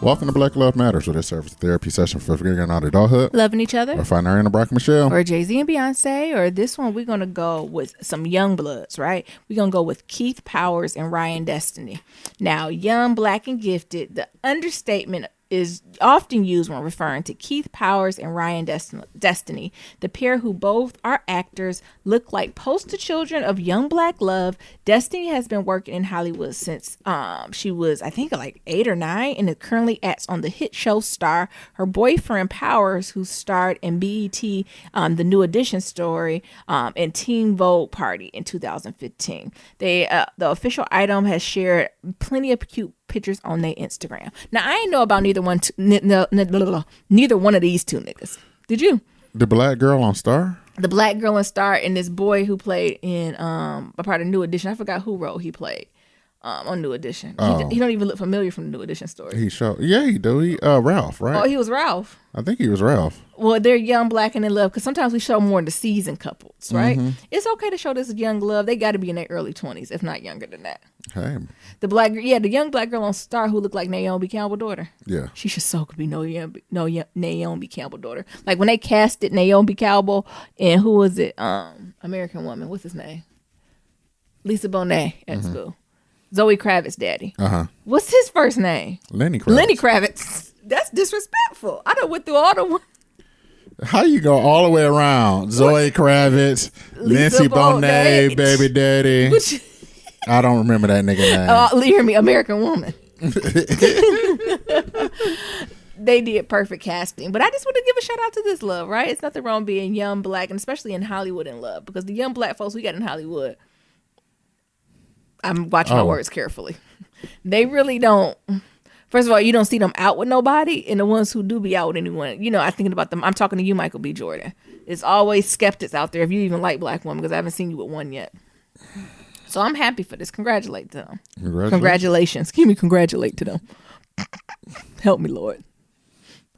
Welcome to Black Love Matters, where this serves as a therapy session for figuring out adulthood, loving each other, or finding Ariana, Brock, Michelle, or Jay-Z and Beyonce, or this one we're going to go with some young bloods, right? We're going to go with Keith Powers and Ryan Destiny. Now, young, black, and gifted, the understatement is often used when referring to Keith Powers and Ryan Destiny, the pair who both are actors, look like poster children of young black love. Destiny has been working in Hollywood since she was, I think, like 8 or 9, and currently acts on the hit show Star. Her boyfriend Powers, who starred in BET, The New Edition Story, and Teen Vogue Party in 2015. The official item has shared plenty of cute pictures on their Instagram. Now, I ain't know about neither one of these two niggas. Did you? The black girl on Star? The black girl on Star and this boy who played in a part of New Edition. I forgot who role he played on New Edition. Oh. He don't even look familiar from the New Edition story. Yeah, he do. He Ralph, right? Oh, he was Ralph. I think he was Ralph. Well, they're young, black, and in love, because sometimes we show more of the seasoned couples, right? Mm-hmm. It's okay to show this young love. They got to be in their early 20s, if not younger than that. Hey. The young black girl on Star who looked like Naomi Campbell's daughter. Yeah. She should so could be Naomi Campbell's daughter. Like when they casted Naomi Campbell and who was it? American Woman. What's his name? Lisa Bonet at school. Zoe Kravitz's daddy. Uh-huh. What's his first name? Lenny Kravitz. Lenny Kravitz. That's disrespectful. I done went through all the... How you go all the way around? Zoe Kravitz, Lindsay Bonet, baby daddy. I don't remember that nigga name. You hear me? American Woman. They did perfect casting. But I just want to give a shout out to this love, right? It's nothing wrong being young, black, and especially in Hollywood in love. Because the young black folks we got in Hollywood, I'm watching my words carefully. They really don't. First of all, you don't see them out with nobody, and the ones who do be out with anyone, I'm thinking about them. I'm talking to you, Michael B. Jordan. It's always skeptics out there if you even like black women, because I haven't seen you with one yet. So I'm happy for this. Congratulate to them. Congratulations. Give me congratulate to them. Help me, Lord.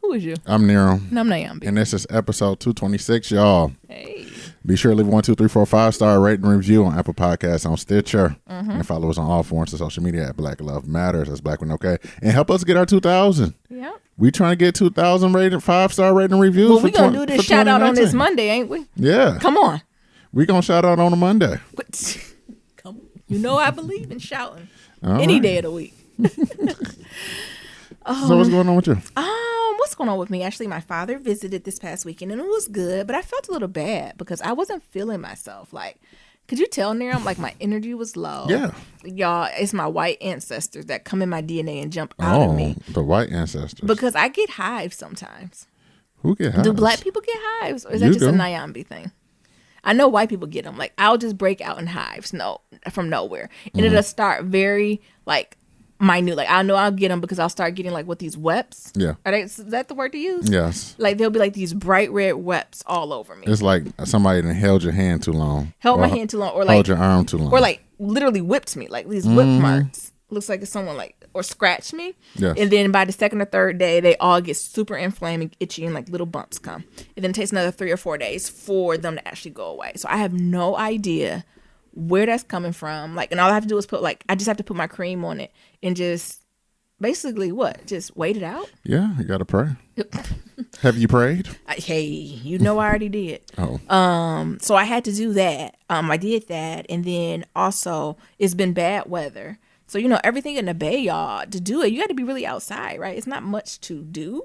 Who is you? I'm Nero. And I'm Nyambi. And this is episode 226, y'all. Hey. Be sure to leave 1, 2, 3, 4, 5-star rating and review on Apple Podcasts, on Stitcher. And follow us on all forms of social media at Black Love Matters. That's Black When Okay. And help us get our 2,000. Yeah. We trying to get 2,000 rated 5-star rating reviews. Well, we going to do this shout out on this Monday, ain't we? Yeah. Come on. We going to shout out on a Monday. Come on. I believe in shouting any day of the week. So what's going on with you? What's going on with me? Actually, my father visited this past weekend and it was good, but I felt a little bad because I wasn't feeling myself. Like, could you tell, Nero? Like, my energy was low. Yeah. Y'all, it's my white ancestors that come in my DNA and jump out of me. The white ancestors. Because I get hives sometimes. Who get hives? Do black people get hives? Or is that just a Nyambi thing? I know white people get them. Like, I'll just break out in hives from nowhere. And it'll start very, like, minute. Like, I know I'll get them because I'll start getting like what these webs. Yeah. Is that the word to use? Yes. Like there'll be like these bright red webs all over me. It's like somebody that held your hand too long. Held my hand too long, or like held your arm too long, or like literally whipped me. Like these whip marks. Looks like it's someone like or scratched me. Yes. And then by the second or third day, they all get super inflamed and itchy, and like little bumps come. And then it takes another 3 or 4 days for them to actually go away. So I have no idea where that's coming from. Like, and all I have to do is I just have to put my cream on it and just. Basically, what? Just wait it out? Yeah, you got to pray. Have you prayed? I already did. Oh. So I had to do that. I did that. And then also, it's been bad weather. So, everything in the Bay, y'all, to do it, you got to be really outside, right? It's not much to do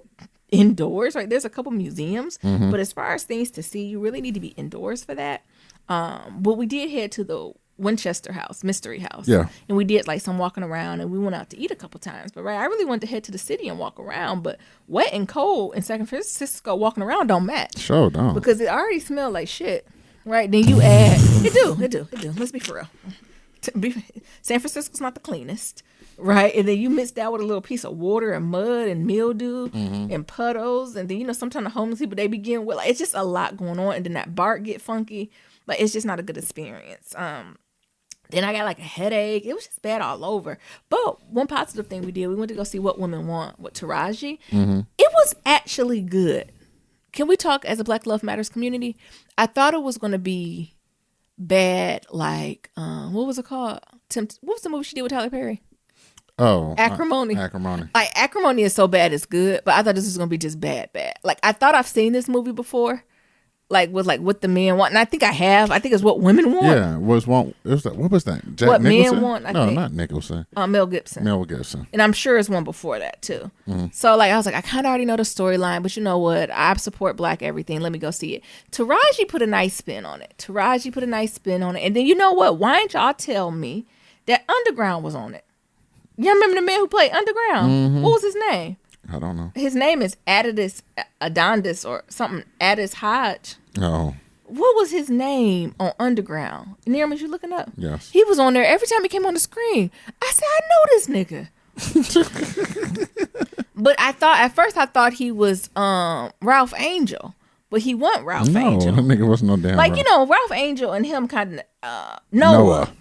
indoors, right? There's a couple museums. But as far as things to see, you really need to be indoors for that. But we did head to the Winchester House, Mystery House. Yeah. And we did like some walking around and we went out to eat a couple times. But I really wanted to head to the city and walk around. But wet and cold in San Francisco walking around don't match. Sure don't. Because it already smelled like shit. Right? Then you add it do. Let's be for real. San Francisco's not the cleanest. Right? And then you mix that with a little piece of water and mud and mildew and puddles. And then, sometimes the homeless people, they begin with it's just a lot going on. And then that bark get funky. Like, it's just not a good experience. Then I got like a headache. It was just bad all over. But one positive thing we did, we went to go see What Women Want with Taraji. It was actually good. Can we talk as a Black Love Matters community? I thought it was going to be bad. Like, what was it called? What was the movie she did with Tyler Perry? Oh, Acrimony. Acrimony. Like, Acrimony is so bad it's good, but I thought this was gonna be just bad. Like, I thought I've seen this movie before, like what the men want, and I think I have. I think it's What Women Want. Yeah, was one. It was what was that? Jack What Nicholson? Men Want. I No, think. not Nicholson. Mel Gibson. Mel Gibson. And I'm sure it's one before that too. So like I was like, I kind of already know the storyline, but you know what? I support Black everything. Let me go see it. Taraji put a nice spin on it. And then you know what? Why didn't y'all tell me that Underground was on it? You remember the man who played Underground? What was his name? I don't know. His name is Adondis or something. Addis Hodge. No. What was his name on Underground? Nirman, you looking up? Yes. He was on there every time he came on the screen. I said, I know this nigga. But at first I thought he was Ralph Angel. But he wasn't Ralph Angel. No, that nigga wasn't no damn Like, Ralph. you know, Ralph Angel and him kind of Noah.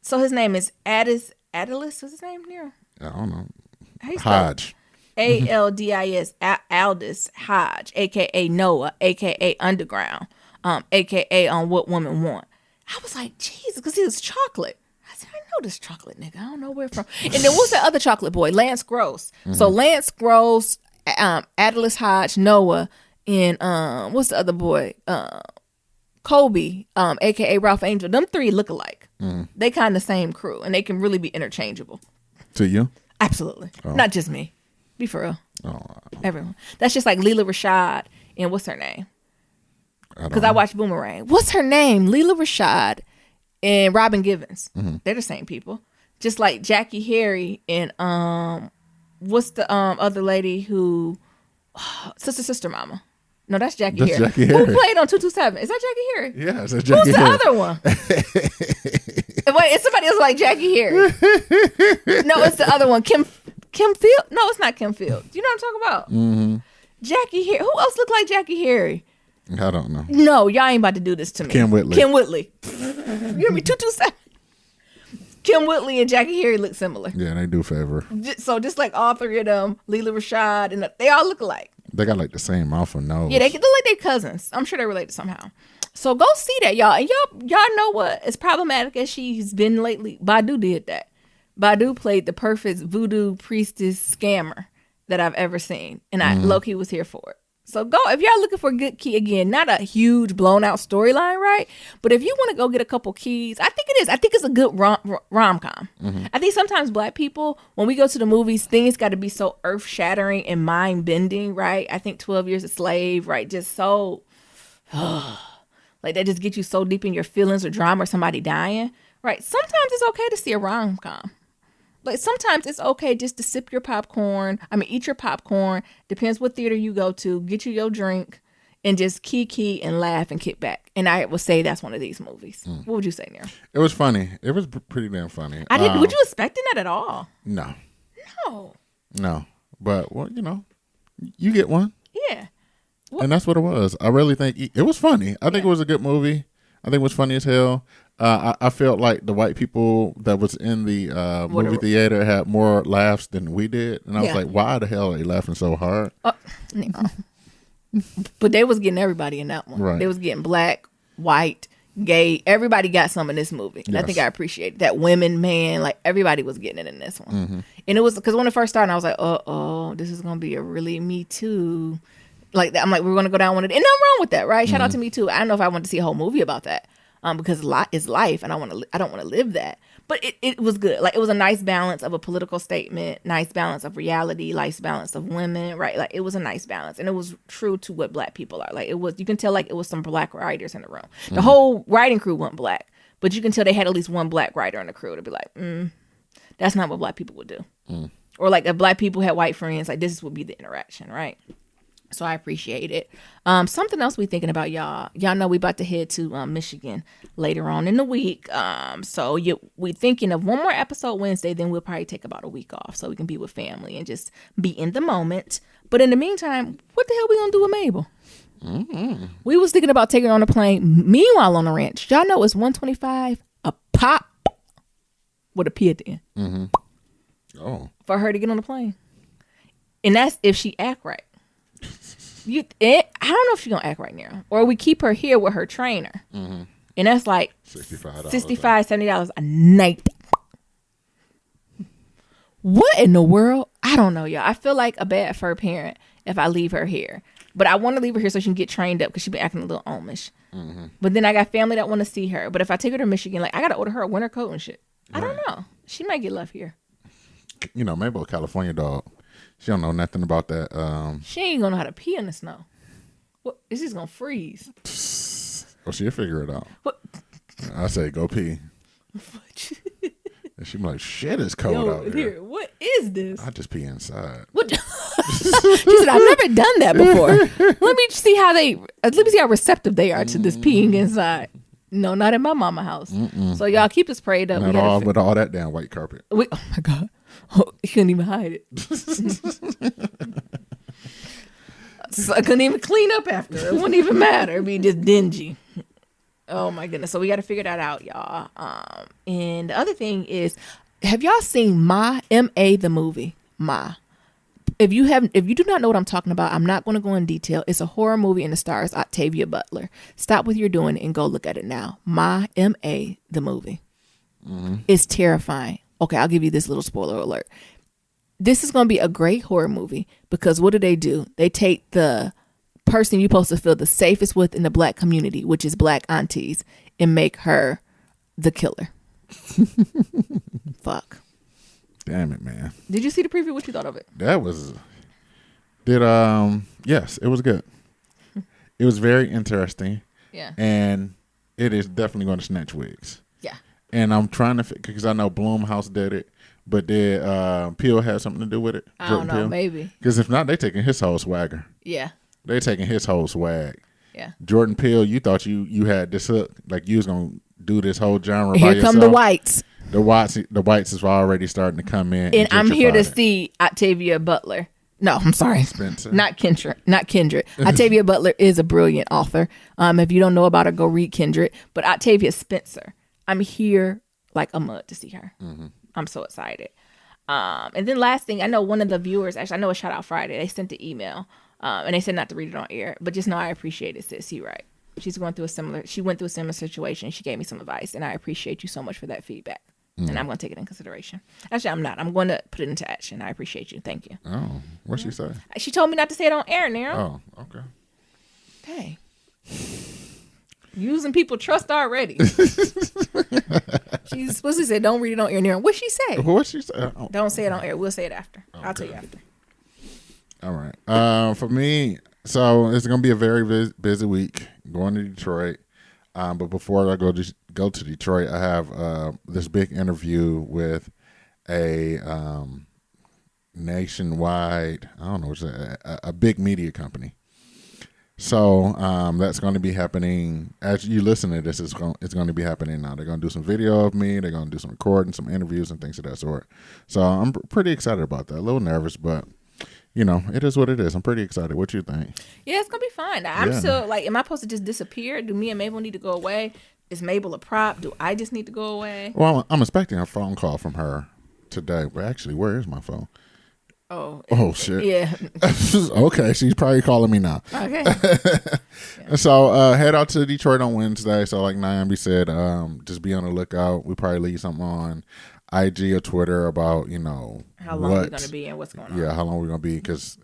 So his name is Addis. What's his name here? I don't know. Hodge. Aldis. Aldis Hodge, a.k.a. Noah, a.k.a. Underground, a.k.a. on What Women Want. I was like, Jesus, because he was chocolate. I said, I know this chocolate nigga. I don't know where from. And then what's that other chocolate boy? Lance Gross. So Lance Gross, Adlis Hodge, Noah, and what's the other boy? Kobe, a.k.a. Ralph Angel. Them three look alike. They kind of same crew, and they can really be interchangeable. To you? Absolutely. Not just me. Be for real. Oh, Everyone. That's just like Leela Rashad and what's her name? Because I watched Boomerang. What's her name? Leela Rashad and Robin Givens. They're the same people. Just like Jackie Harry and what's the other lady who Sister Mama. No, that's Jackie Harry. Jackie Who Harry. played on 227? Is that Jackie Harry? yeah, it's Jackie Who's the Harry. other one? Wait, it's somebody else like Jackie Harry. No, it's the other one. Kim Field? No, it's not Kim Field. You know what I'm talking about? Jackie Harry. Who else looked like Jackie Harry? I don't know. No, y'all ain't about to do this to me. Kim Whitley. You hear me? 227. Kim Whitley and Jackie Harry look similar. Yeah, they do favor. So just like all three of them, Leela Rashad, and they all look alike. They got like the same mouth and nose. Yeah, they look like their cousins. I'm sure they're related somehow. So go see that, y'all. And y'all know what? As problematic as she's been lately, Badu did that. Badu played the perfect voodoo priestess scammer that I've ever seen. And I low-key was here for it. So go, if y'all looking for a good key, again, not a huge blown out storyline, right? But if you want to go get a couple keys, I think it is. I think it's a good rom-com. I think sometimes Black people, when we go to the movies, things got to be so earth-shattering and mind-bending, right? I think 12 Years a Slave, right? Just so, like that just gets you so deep in your feelings or drama or somebody dying, right? Sometimes it's okay to see a rom-com. Like sometimes it's okay just to sip your popcorn. Eat your popcorn. Depends what theater you go to. Get you your drink and just kiki and laugh and kick back. And I would say that's one of these movies. What would you say, Nero? It was funny. It was pretty damn funny. I didn't. Would you expecting that at all? No. No. But well, you get one. Yeah. And that's what it was. I really think it was funny. I think it was a good movie. I think it was funny as hell. I felt like the white people that was in the movie theater had more laughs than we did. And I was like, why the hell are they laughing so hard? But they was getting everybody in that one. Right. They was getting Black, white, gay. Everybody got some in this movie. And I think I appreciate that. Women, man, like everybody was getting it in this one. And it was, because when it first started, I was like, this is going to be a really Me Too. Like, I'm like, we're going to go down one of the, and nothing wrong with that, right? Shout out to Me Too. I don't know if I want to see a whole movie about that. Because it's life, and I don't want to live that. But it was good. Like, it was a nice balance of a political statement, nice balance of reality, nice balance of women, right? Like, it was a nice balance, and it was true to what Black people are. Like, it was, you can tell like it was some Black writers in the room. The whole writing crew wasn't Black, but you can tell they had at least one Black writer in the crew to be like, that's not what Black people would do. Or like if Black people had white friends, like this would be the interaction, right? So I appreciate it. Something else we thinking about, y'all. Y'all know we about to head to Michigan later on in the week. So we thinking of one more episode Wednesday, then we'll probably take about a week off so we can be with family and just be in the moment. But in the meantime, what the hell we gonna do with Mabel? We was thinking about taking her on a plane. Meanwhile, on the ranch, y'all know it's $125 a pop with a P at the end. For her to get on the plane, and that's if she act right. I don't know if she's gonna act right now, or we keep her here with her trainer, and that's like $65, $70 a night. What in the world? I don't know, y'all. I feel like a bad fur parent if I leave her here. But I want to leave her here so she can get trained up because she's been acting a little Amish. Mm-hmm. But then I got family that want to see her. But if I take her to Michigan, like I got to order her a winter coat and shit. Right. I don't know. She might get left here. You know, maybe a California dog. She don't know nothing about that. She ain't gonna know how to pee in the snow. What? It's just gonna freeze. Oh, she'll figure it out. What? I say go pee. And she be like, shit, it's cold out here. What is this? I just pee inside. What? She said, I've never done that before. Let me see how receptive they are to this peeing inside. No, not in my mama house. Mm-mm. So y'all keep us prayed up. With all that damn white carpet. Oh my God. Oh, you couldn't even hide it. So I couldn't even clean up after. It wouldn't even matter. It'd be just dingy. Oh my goodness. So we got to figure that out, y'all. And the other thing is, have y'all seen Ma, M.A. the movie? Ma. If you do not know what I'm talking about, I'm not going to go in detail. It's a horror movie and it stars Octavia Butler. Stop what you're doing and go look at it now. Ma, M.A. the movie. Mm-hmm. It's terrifying. Okay, I'll give you this little spoiler alert. This is going to be a great horror movie because what do? They take the person you're supposed to feel the safest with in the black community, which is black aunties, and make her the killer. Fuck. Damn it, man. Did you see the preview? What you thought of it? Yes, it was good. It was very interesting. Yeah. And it is definitely going to snatch wigs. Yeah. And I'm trying to, because I know Blumhouse did it, but did Peele have something to do with it? I don't know, maybe. Because if not, they taking his whole swagger. Yeah. They taking his whole swag. Yeah. Jordan Peele, you thought you had this hook, like you was gonna do this whole genre. Here by yourself. Come the whites. The whites is already starting to come in. And I'm here to see Octavia Butler. No, I'm sorry. Spencer. Not Kindred. Octavia Butler is a brilliant author. If you don't know about her, go read Kindred. But Octavia Spencer, I'm here like a mud to see her. Mm-hmm. I'm so excited. And then last thing, I know one of the viewers, actually, I know it Shout Out Friday, they sent the email. And they said not to read it on air, but just know I appreciate it, sis. You're right. She went through a similar situation. She gave me some advice, and I appreciate you so much for that feedback. And I'm going to take it in consideration. Actually, I'm not. I'm going to put it into action. I appreciate you. Thank you. Oh, what'd she say? She told me not to say it on air, Nero. Oh, okay. Hey. Using people trust already. She's supposed to say, don't read it on air, Nero. What'd she say? What'd she say? Oh. Don't say it on air. We'll say it after. Okay. I'll tell you after. All right. For me, so it's going to be a very busy week going to Detroit. But before I go to Detroit, I have this big interview with a nationwide, I don't know what's a big media company. So that's going to be happening as you listen to this. It's going to be happening now. They're going to do some video of me. They're going to do some recording, some interviews, and things of that sort. So I'm pretty excited about that. A little nervous, but. You know, it is what it is. I'm pretty excited. What you think? Yeah, it's going to be fun. I'm still, like, am I supposed to just disappear? Do me and Mabel need to go away? Is Mabel a prop? Do I just need to go away? Well, I'm expecting a phone call from her today. But actually, where is my phone? Oh, shit. Yeah. Okay, she's probably calling me now. Okay. Yeah. So, head out to Detroit on Wednesday. So, like Naomi said, just be on the lookout. We probably leave something on IG or Twitter about, how long we're going to be and what's going on. Yeah, how long we're going to be, because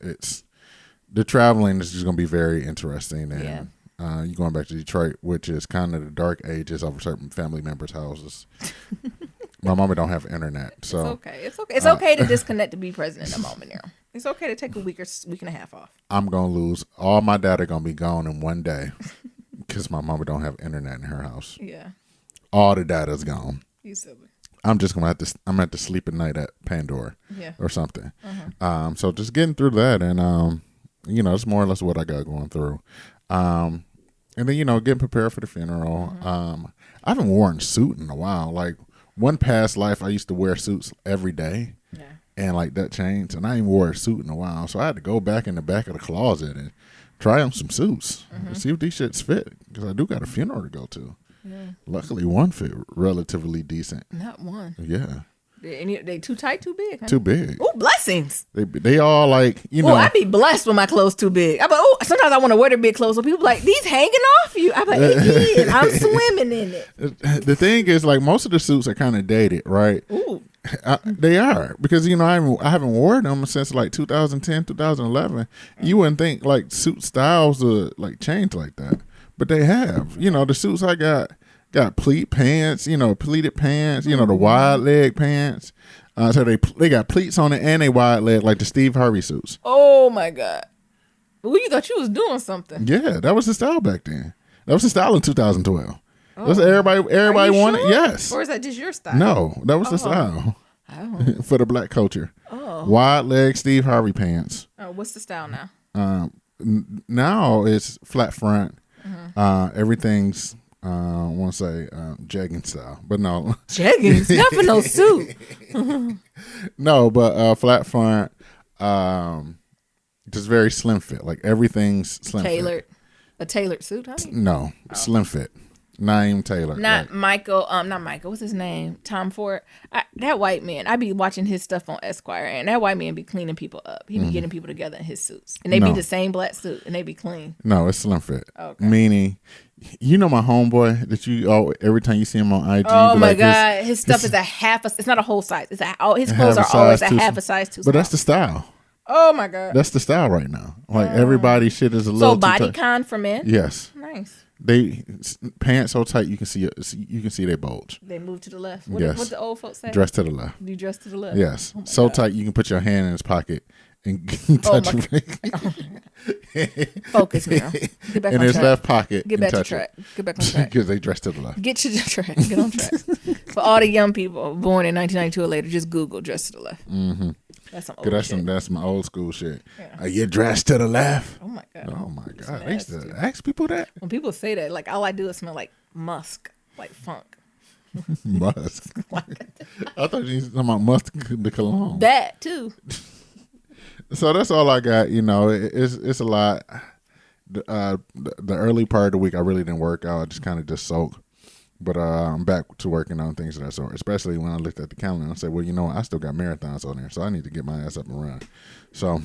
the traveling is just going to be very interesting. And you're going back to Detroit, which is kind of the dark ages of certain family members' houses. My mama don't have internet, so it's okay. It's okay. It's okay to disconnect to be present in the moment, now. It's okay to take a week and a half off. I'm gonna lose all my data. Gonna be gone in one day because my mama don't have internet in her house. Yeah, all the data's gone. You silly. I'm just gonna have to sleep at night at Pandora, or something. Uh-huh. So just getting through that, and it's more or less what I got going through. And then getting prepared for the funeral. Uh-huh. I haven't worn a suit in a while. Like one past life, I used to wear suits every day, and like that changed, and I ain't wore a suit in a while. So I had to go back in the back of the closet and try on some suits, see if these shits fit, because I do got a funeral to go to. Yeah. Luckily, one fit relatively decent. Not one. Yeah. They too tight, too big? Huh? Too big. Oh, blessings. They all like, Oh, I be blessed when my clothes too big. Sometimes I want to wear the big clothes, so people like, these hanging off you. I'm like, it is. I'm swimming in it. The thing is, like, most of the suits are kind of dated, right? Ooh. They are, because I haven't worn them since like 2010, 2011. You wouldn't think like suit styles would like change like that, but they have. The suits I got pleat pants, pleated pants, the wide leg pants. So they got pleats on it and they wide leg like the Steve Harvey suits. Oh my God! Well, you thought you was doing something. Yeah, that was the style back then. That was the style in 2012. That's everybody wanted. Sure? Yes. Or is that just your style? No, that was the style for the black culture. Oh. Wide leg Steve Harvey pants. Oh, what's the style now? Now it's flat front. Everything's I want to say jegging style, but no. Jeggings, not for no suit. No, but flat front. Just very slim fit. Like everything's slim Tailored. fit. A tailored suit, honey? No, slim fit. Not even tailored. Not Michael. Not Michael. What's his name? Tom Ford. That white man. I be watching his stuff on Esquire, and that white man be cleaning people up. He be getting people together in his suits, and they be the same black suit, and they be clean. No, it's slim fit. Okay. Meaning, my homeboy that every time you see him on IG. Oh my God, his stuff is a half. It's not a whole size. His clothes are always a half a size too small. But that's the style. Oh my God, that's the style right now. Like everybody shit is a little. So body con for men. Yes. Nice. They pants so tight you can see they bulge. They move to the left. Yes. What the old folks say? Dress to the left. You dress to the left. Yes. Oh So God. tight you can put your hand in his pocket and touch it. Focus now. Get back in on his track. left pocket. Get back on track. Get back on track. Because they dress to the left. Get to the track. Get on track. For all the young people born in 1992 or later, just Google dress to the left. Mm-hmm. That's some old shit. That's my old school shit. Yeah. You dressed to the left. Oh my God. Oh my God. They used to ask people that. When people say that, like all I do is smell like musk, like funk. Musk. I thought you were talking about musk the cologne. That too. So that's all I got. It's a lot. The early part of the week I really didn't work out. I just kind of just soaked. But I'm back to working on things of that sort, especially when I looked at the calendar and I said, well, I still got marathons on there, so I need to get my ass up and run. So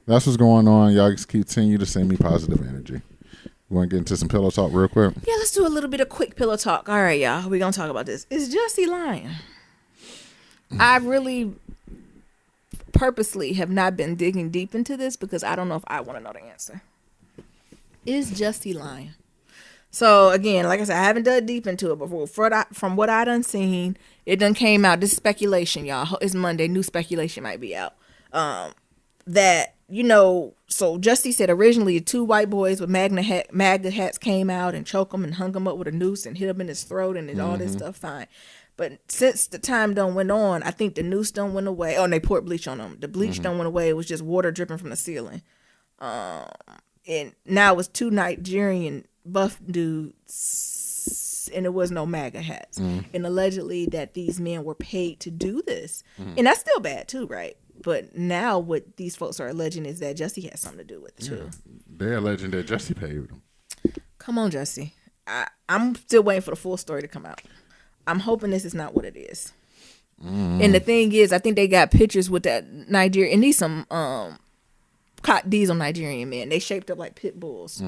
that's what's going on. Y'all just continue to send me positive energy. You want to get into some pillow talk real quick? Yeah, let's do a little bit of quick pillow talk. All right, y'all. We're going to talk about this. Is Jussie lying? I really purposely have not been digging deep into this because I don't know if I want to know the answer. Is Jussie lying? So, again, like I said, I haven't dug deep into it before. From what I done seen, it done came out. This is speculation, y'all. It's Monday. New speculation might be out. So Jussie said originally 2 white boys with MAGA hats came out and choked him and hung him up with a noose and hit him in his throat and all this stuff, fine. But since the time done went on, I think the noose done went away. Oh, and they poured bleach on them. The bleach done went away. It was just water dripping from the ceiling. And now it's 2 Nigerian buff dudes, and it was no MAGA hats. And allegedly that these men were paid to do this. And that's still bad too, right? But now what these folks are alleging is that Jussie has something to do with it too. They're alleging that Jussie paid them. Come on, Jussie. I'm still waiting for the full story to come out. I'm hoping this is not what it is. And the thing is, I think they got pictures with that Nigerian, and these some caught diesel Nigerian men. They shaped up like pit bulls.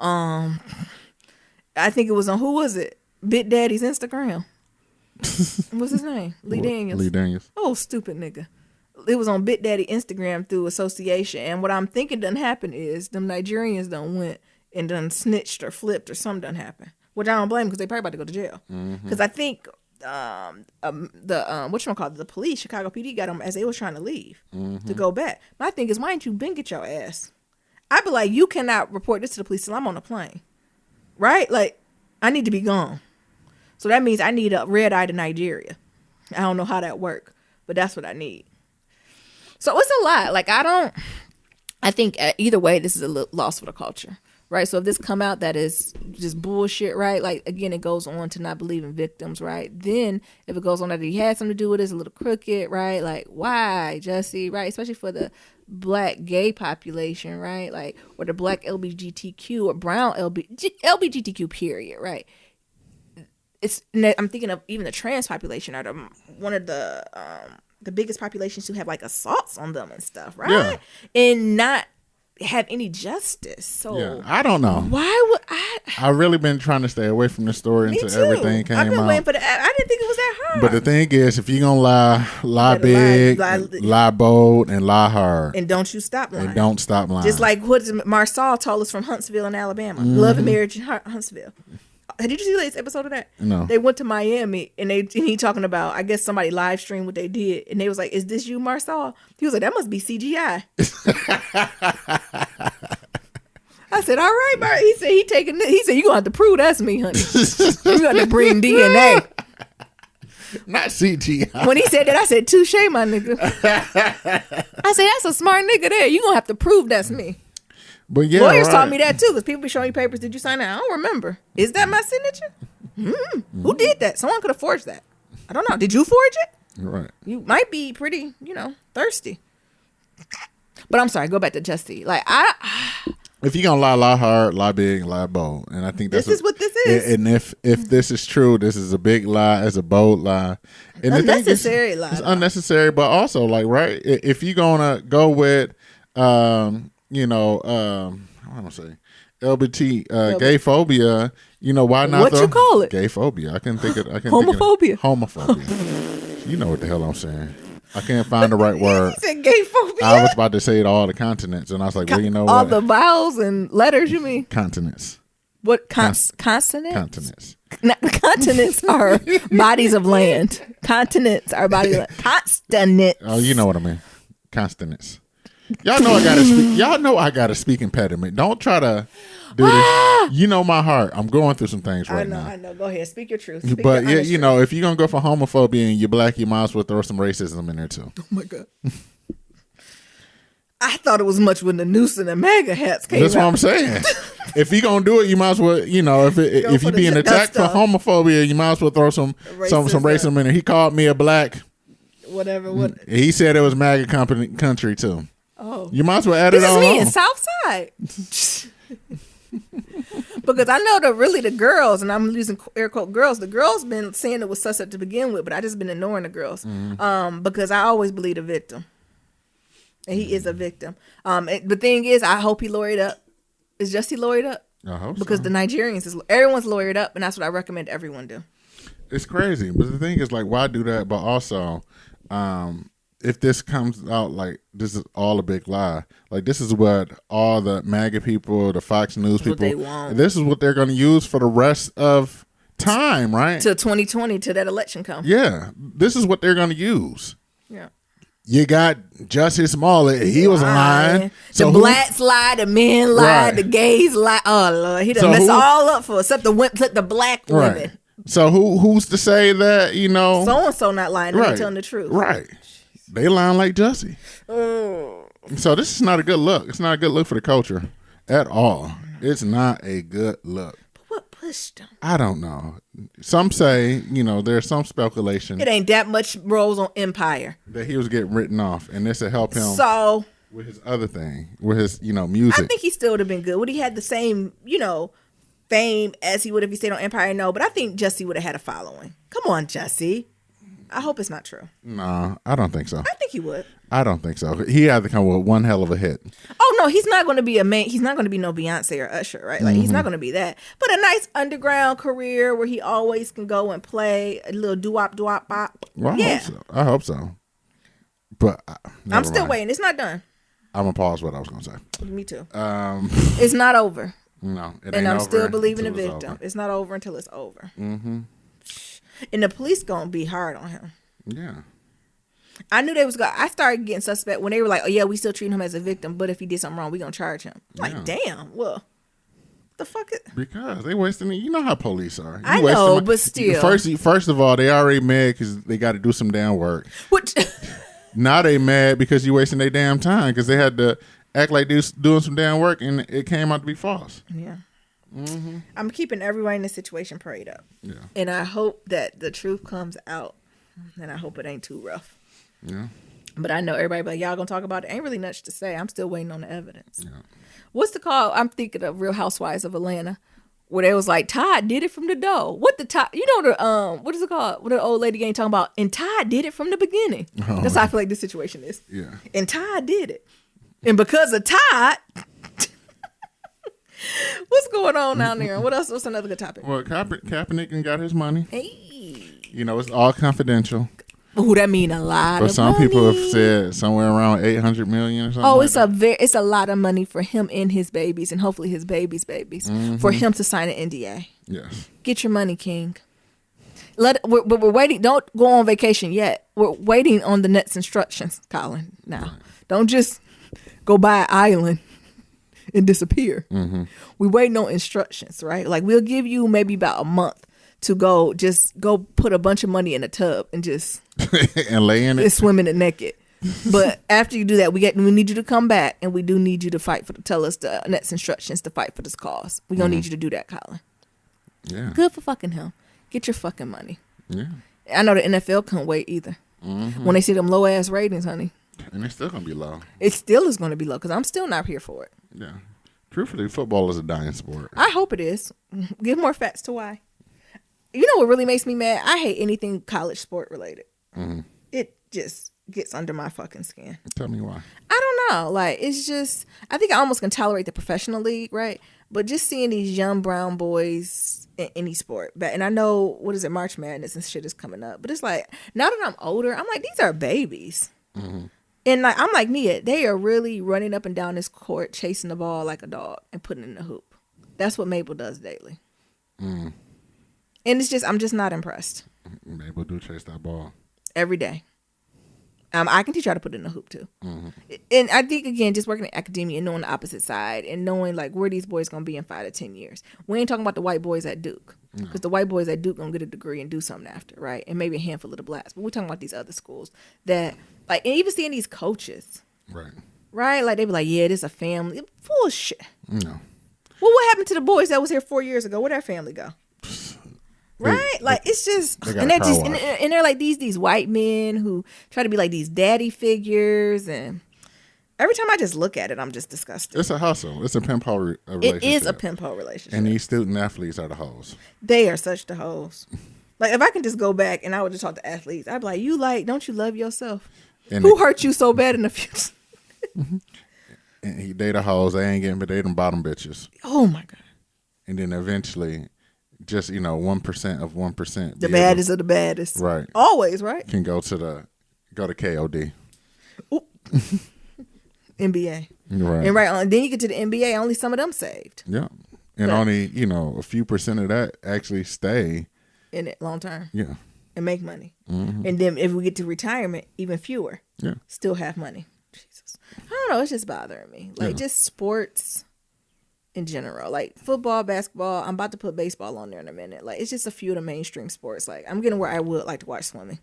I think it was on, who was it? Big Daddy's Instagram. What's his name? Lee Daniels. Lee Daniels. Oh, stupid nigga. It was on Big Daddy Instagram through association. And what I'm thinking done happened is them Nigerians done went and done snitched or flipped or something done happened. Which I don't blame because they probably about to go to jail. Because I think the police, Chicago PD, got them as they was trying to leave to go back. My thing is, why ain't you been get your ass? I'd be like, you cannot report this to the police till I'm on the plane. Right? Like, I need to be gone. So that means I need a red eye to Nigeria. I don't know how that work, but that's what I need. So it's a lot. Like, I think either way, this is a loss for the culture. Right? So if this come out that is just bullshit, right? Like, again, it goes on to not believe in victims, right? Then if it goes on that he had something to do with it, it's a little crooked, right? Like, why, Jussie, right? Especially for the black gay population, right? Like, or the black LGBTQ or brown LGBTQ period, right? I'm thinking of even the trans population are one of the biggest populations who have like assaults on them and stuff, right? Yeah. And not have any justice. So Yeah, I don't know. why would I? I've really been trying to stay away from the story Me until too. everything came I've been out. waiting for I didn't think it was that hard. But the thing is, if you're gonna lie better big, lie lie bold, and lie hard, and don't you stop lying. and don't stop lying. Just like what Marsal told us from Huntsville in Alabama. Love and Marriage in Huntsville. Did you see the latest episode of that? No. They went to Miami and he talking about, I guess somebody live streamed what they did, and they was like, "Is this you, Marsal?" He was like, "That must be CGI." I said, "All right, Bart." He said, He said, "You gonna have to prove that's me, honey. You got to bring DNA." Not CGI. When he said that, I said, "Touche, my nigga." I said, "That's a smart nigga there. You gonna have to prove that's me." But yeah, Lawyers right. taught me that too, because people be showing you papers. Did you sign that? I don't remember. Is that my signature? Who did that? Someone could have forged that. I don't know. Did you forge it? Right. You might be pretty, thirsty. But I'm sorry. Go back to Justy. Like If you're gonna lie hard, lie big, lie bold, and I think that's this is what this is. And if this is true, this is a big lie, it's a bold lie, and Unnecessary lie. It's unnecessary, but also like right. If you're gonna go with, I want to say LBT gay phobia. Why not? What you call it? Gay phobia. I can think it. Homophobia. Homophobia. You know what the hell I'm saying. I can't find the right word. He said gay phobia. I was about to say it all the continents, and I was like, well, you know all what? the vowels and letters. You mean Continents. what? Consonants. Continents. Continents are bodies of land. Continents are bodies of land. Consonants. Oh, you know what I mean. Consonants. Y'all know I gotta speak. Y'all know I got a speak impediment. Don't try to do this. You know my heart. I'm going through some things right now. I know. Go ahead. Speak your truth. Speak But your yeah, honest if you're gonna go for homophobia and you're black, you might as well throw some racism in there too. truth. Oh my God. I thought it was much when the noose and the MAGA hats came That's out. what I'm saying. If you're gonna do it, you might as well. If you're being attacked for homophobia, you might as well throw some racism in there. He called me a black. Whatever. What? He said it was MAGA country too. Oh. You might as well add This it is all me on. in Southside. Because I know the girls, and I'm using air quote girls. The girls been saying it was suspect to begin with, but I just been ignoring the girls because I always believe the victim, and he is a victim. And the thing is, I hope he lawyered up. Is Justy lawyered up? I hope Because so. the Nigerians everyone's lawyered up, and that's what I recommend everyone do. It's crazy, but the thing is, like, why do that? But also, if this comes out like this is all a big lie, like this is what all the MAGA people, the Fox News people, they want. this is what they're going to use for the rest of time, right? Till 2020, till that election comes. Yeah, this is what they're going to use. Yeah. You got Justice Smollett. He was lying. The blacks lied, the men lied, Right. the gays lied. Oh Lord, he done messed all up for us, except the black women. Right. So who's to say that So and so not lying, they're telling the truth. Right. They lying like Jussie. So this is not a good look. It's not a good look for the culture at all. It's not a good look. But what pushed him? I don't know. Some say, there's some speculation It ain't that much roles on Empire. that he was getting written off, and this will help him So with his other thing, with his, music. I think he still would have been good. Would he had the same, fame as he would if he stayed on Empire? No, but I think Jussie would have had a following. Come on, Jussie. I hope it's not true. No, I don't think so. I think he would. I don't think so. He had to come with one hell of a hit. Oh no, he's not going to be a man. He's not going to be no Beyonce or Usher, right? Like he's not going to be that. But a nice underground career where he always can go and play a little doo-wop bop. Well, Yeah. I hope so. But I'm still waiting. It's not done. I'm gonna pause what I was gonna say. Me too. It's not over. No, it ain't And I'm over still believing the until it's victim. over. It's not over until it's over. Mm-hmm. And the police gonna be hard on him. Yeah. I knew they was going. I started getting suspect when they were like, "Oh yeah, we still treating him as a victim, but if he did something wrong, we gonna charge him." I'm like, damn. Well, the fuck it. Because they wasting it. You know how police are. I know, but still. First of all, they already mad because they got to do some damn work. Which Now they mad because you wasting their damn time because they had to act like they was doing some damn work and it came out to be false. Yeah. I'm keeping everyone in this situation prayed up. Yeah. And I hope that the truth comes out. And I hope it ain't too rough. Yeah. But I know everybody like, y'all gonna talk about it. Ain't really much to say. I'm still waiting on the evidence. Yeah. What's the call? I'm thinking of Real Housewives of Atlanta. Where they was like, Todd did it from the door. What the Todd? You know the what is it called? What the old lady ain't talking about? And Todd did it from the beginning. Oh. That's how I feel like this situation is. Yeah. And Todd did it. And because of Todd, what's going on down there? What else? What's another good topic? Well, Kaepernick got his money. Hey. You know, it's all confidential. Oh, that mean a lot. But of some money. people have said somewhere around $800 million or something. Oh, like it's a lot of money for him and his babies, and hopefully his babies' babies, for him to sign an NDA. Yes. Get your money, King. We're waiting. Don't go on vacation yet. We're waiting on the next instructions, Colin. Now, Right. Don't just go buy an island and disappear. We waiting on instructions, right? Like we'll give you maybe about a month to go put a bunch of money in a tub and just and lay in it. swim in it naked. But after you do that, we need you to come back, and we do need you to fight tell us the next instructions to fight for this cause. We're gonna need you to do that, Colin. Yeah. Good for fucking him. Get your fucking money. Yeah. I know the NFL can't wait either. When they see them low ass ratings, honey, And it's still gonna be low. it still is going to be low because I'm still not here for it. Yeah. Truthfully, football is a dying sport. I hope it is. Give more facts to why. You know what really makes me mad? I hate anything college sport related. It just gets under my fucking skin. Tell me why. I don't know. Like, it's just, I think I almost can tolerate the professional league, right? But just seeing these young brown boys in any sport. And I know, March Madness and shit is coming up. But it's like, now that I'm older, I'm like, these are babies. And like, I'm like, Nia, they are really running up and down this court, chasing the ball like a dog and putting it in the hoop. That's what Mabel does daily. And it's just, I'm just not impressed. Mabel do chase that ball every day. I can teach you how to put it in the hoop too. And I think, again, just working in academia and knowing the opposite side and knowing like where these boys going to be in 5 to 10 years. We ain't talking about the white boys at Duke, because the white boys at Duke going to get a degree and do something after, right? And maybe a handful of the blacks. But we're talking about these other schools that, like, and even seeing these coaches, right? Like, they be like, yeah, this is a family. Bullshit. No. Well, what happened to the boys that was here 4 years ago? Where'd their family go? Right? Like, it's just, and they're like these white men who try to be like these daddy figures, and every time I just look at it, I'm just disgusted. It's a hustle. It's a pimp hoe relationship. It is a pimp hoe relationship. And these student athletes are the hoes. They are such the hoes. Like, if I can just go back and I would just talk to athletes, I'd be like, don't you love yourself? Who hurt you so bad in the future? And they the hoes. They ain't getting, but they them bottom bitches. Oh my God. And then eventually, just 1% of 1%. The baddest of the baddest. Right. Always, right? Can go to KOD. NBA. Right. And then you get to the NBA, only some of them saved. Yeah. And only, a few percent of that actually stay in it long term. Yeah. And make money. And then if we get to retirement, even fewer. Yeah. Still have money. Jesus. I don't know. It's just bothering me. Like, just sports in general. Like, football, basketball. I'm about to put baseball on there in a minute. Like, it's just a few of the mainstream sports. Like, I'm getting where I would like to watch swimming.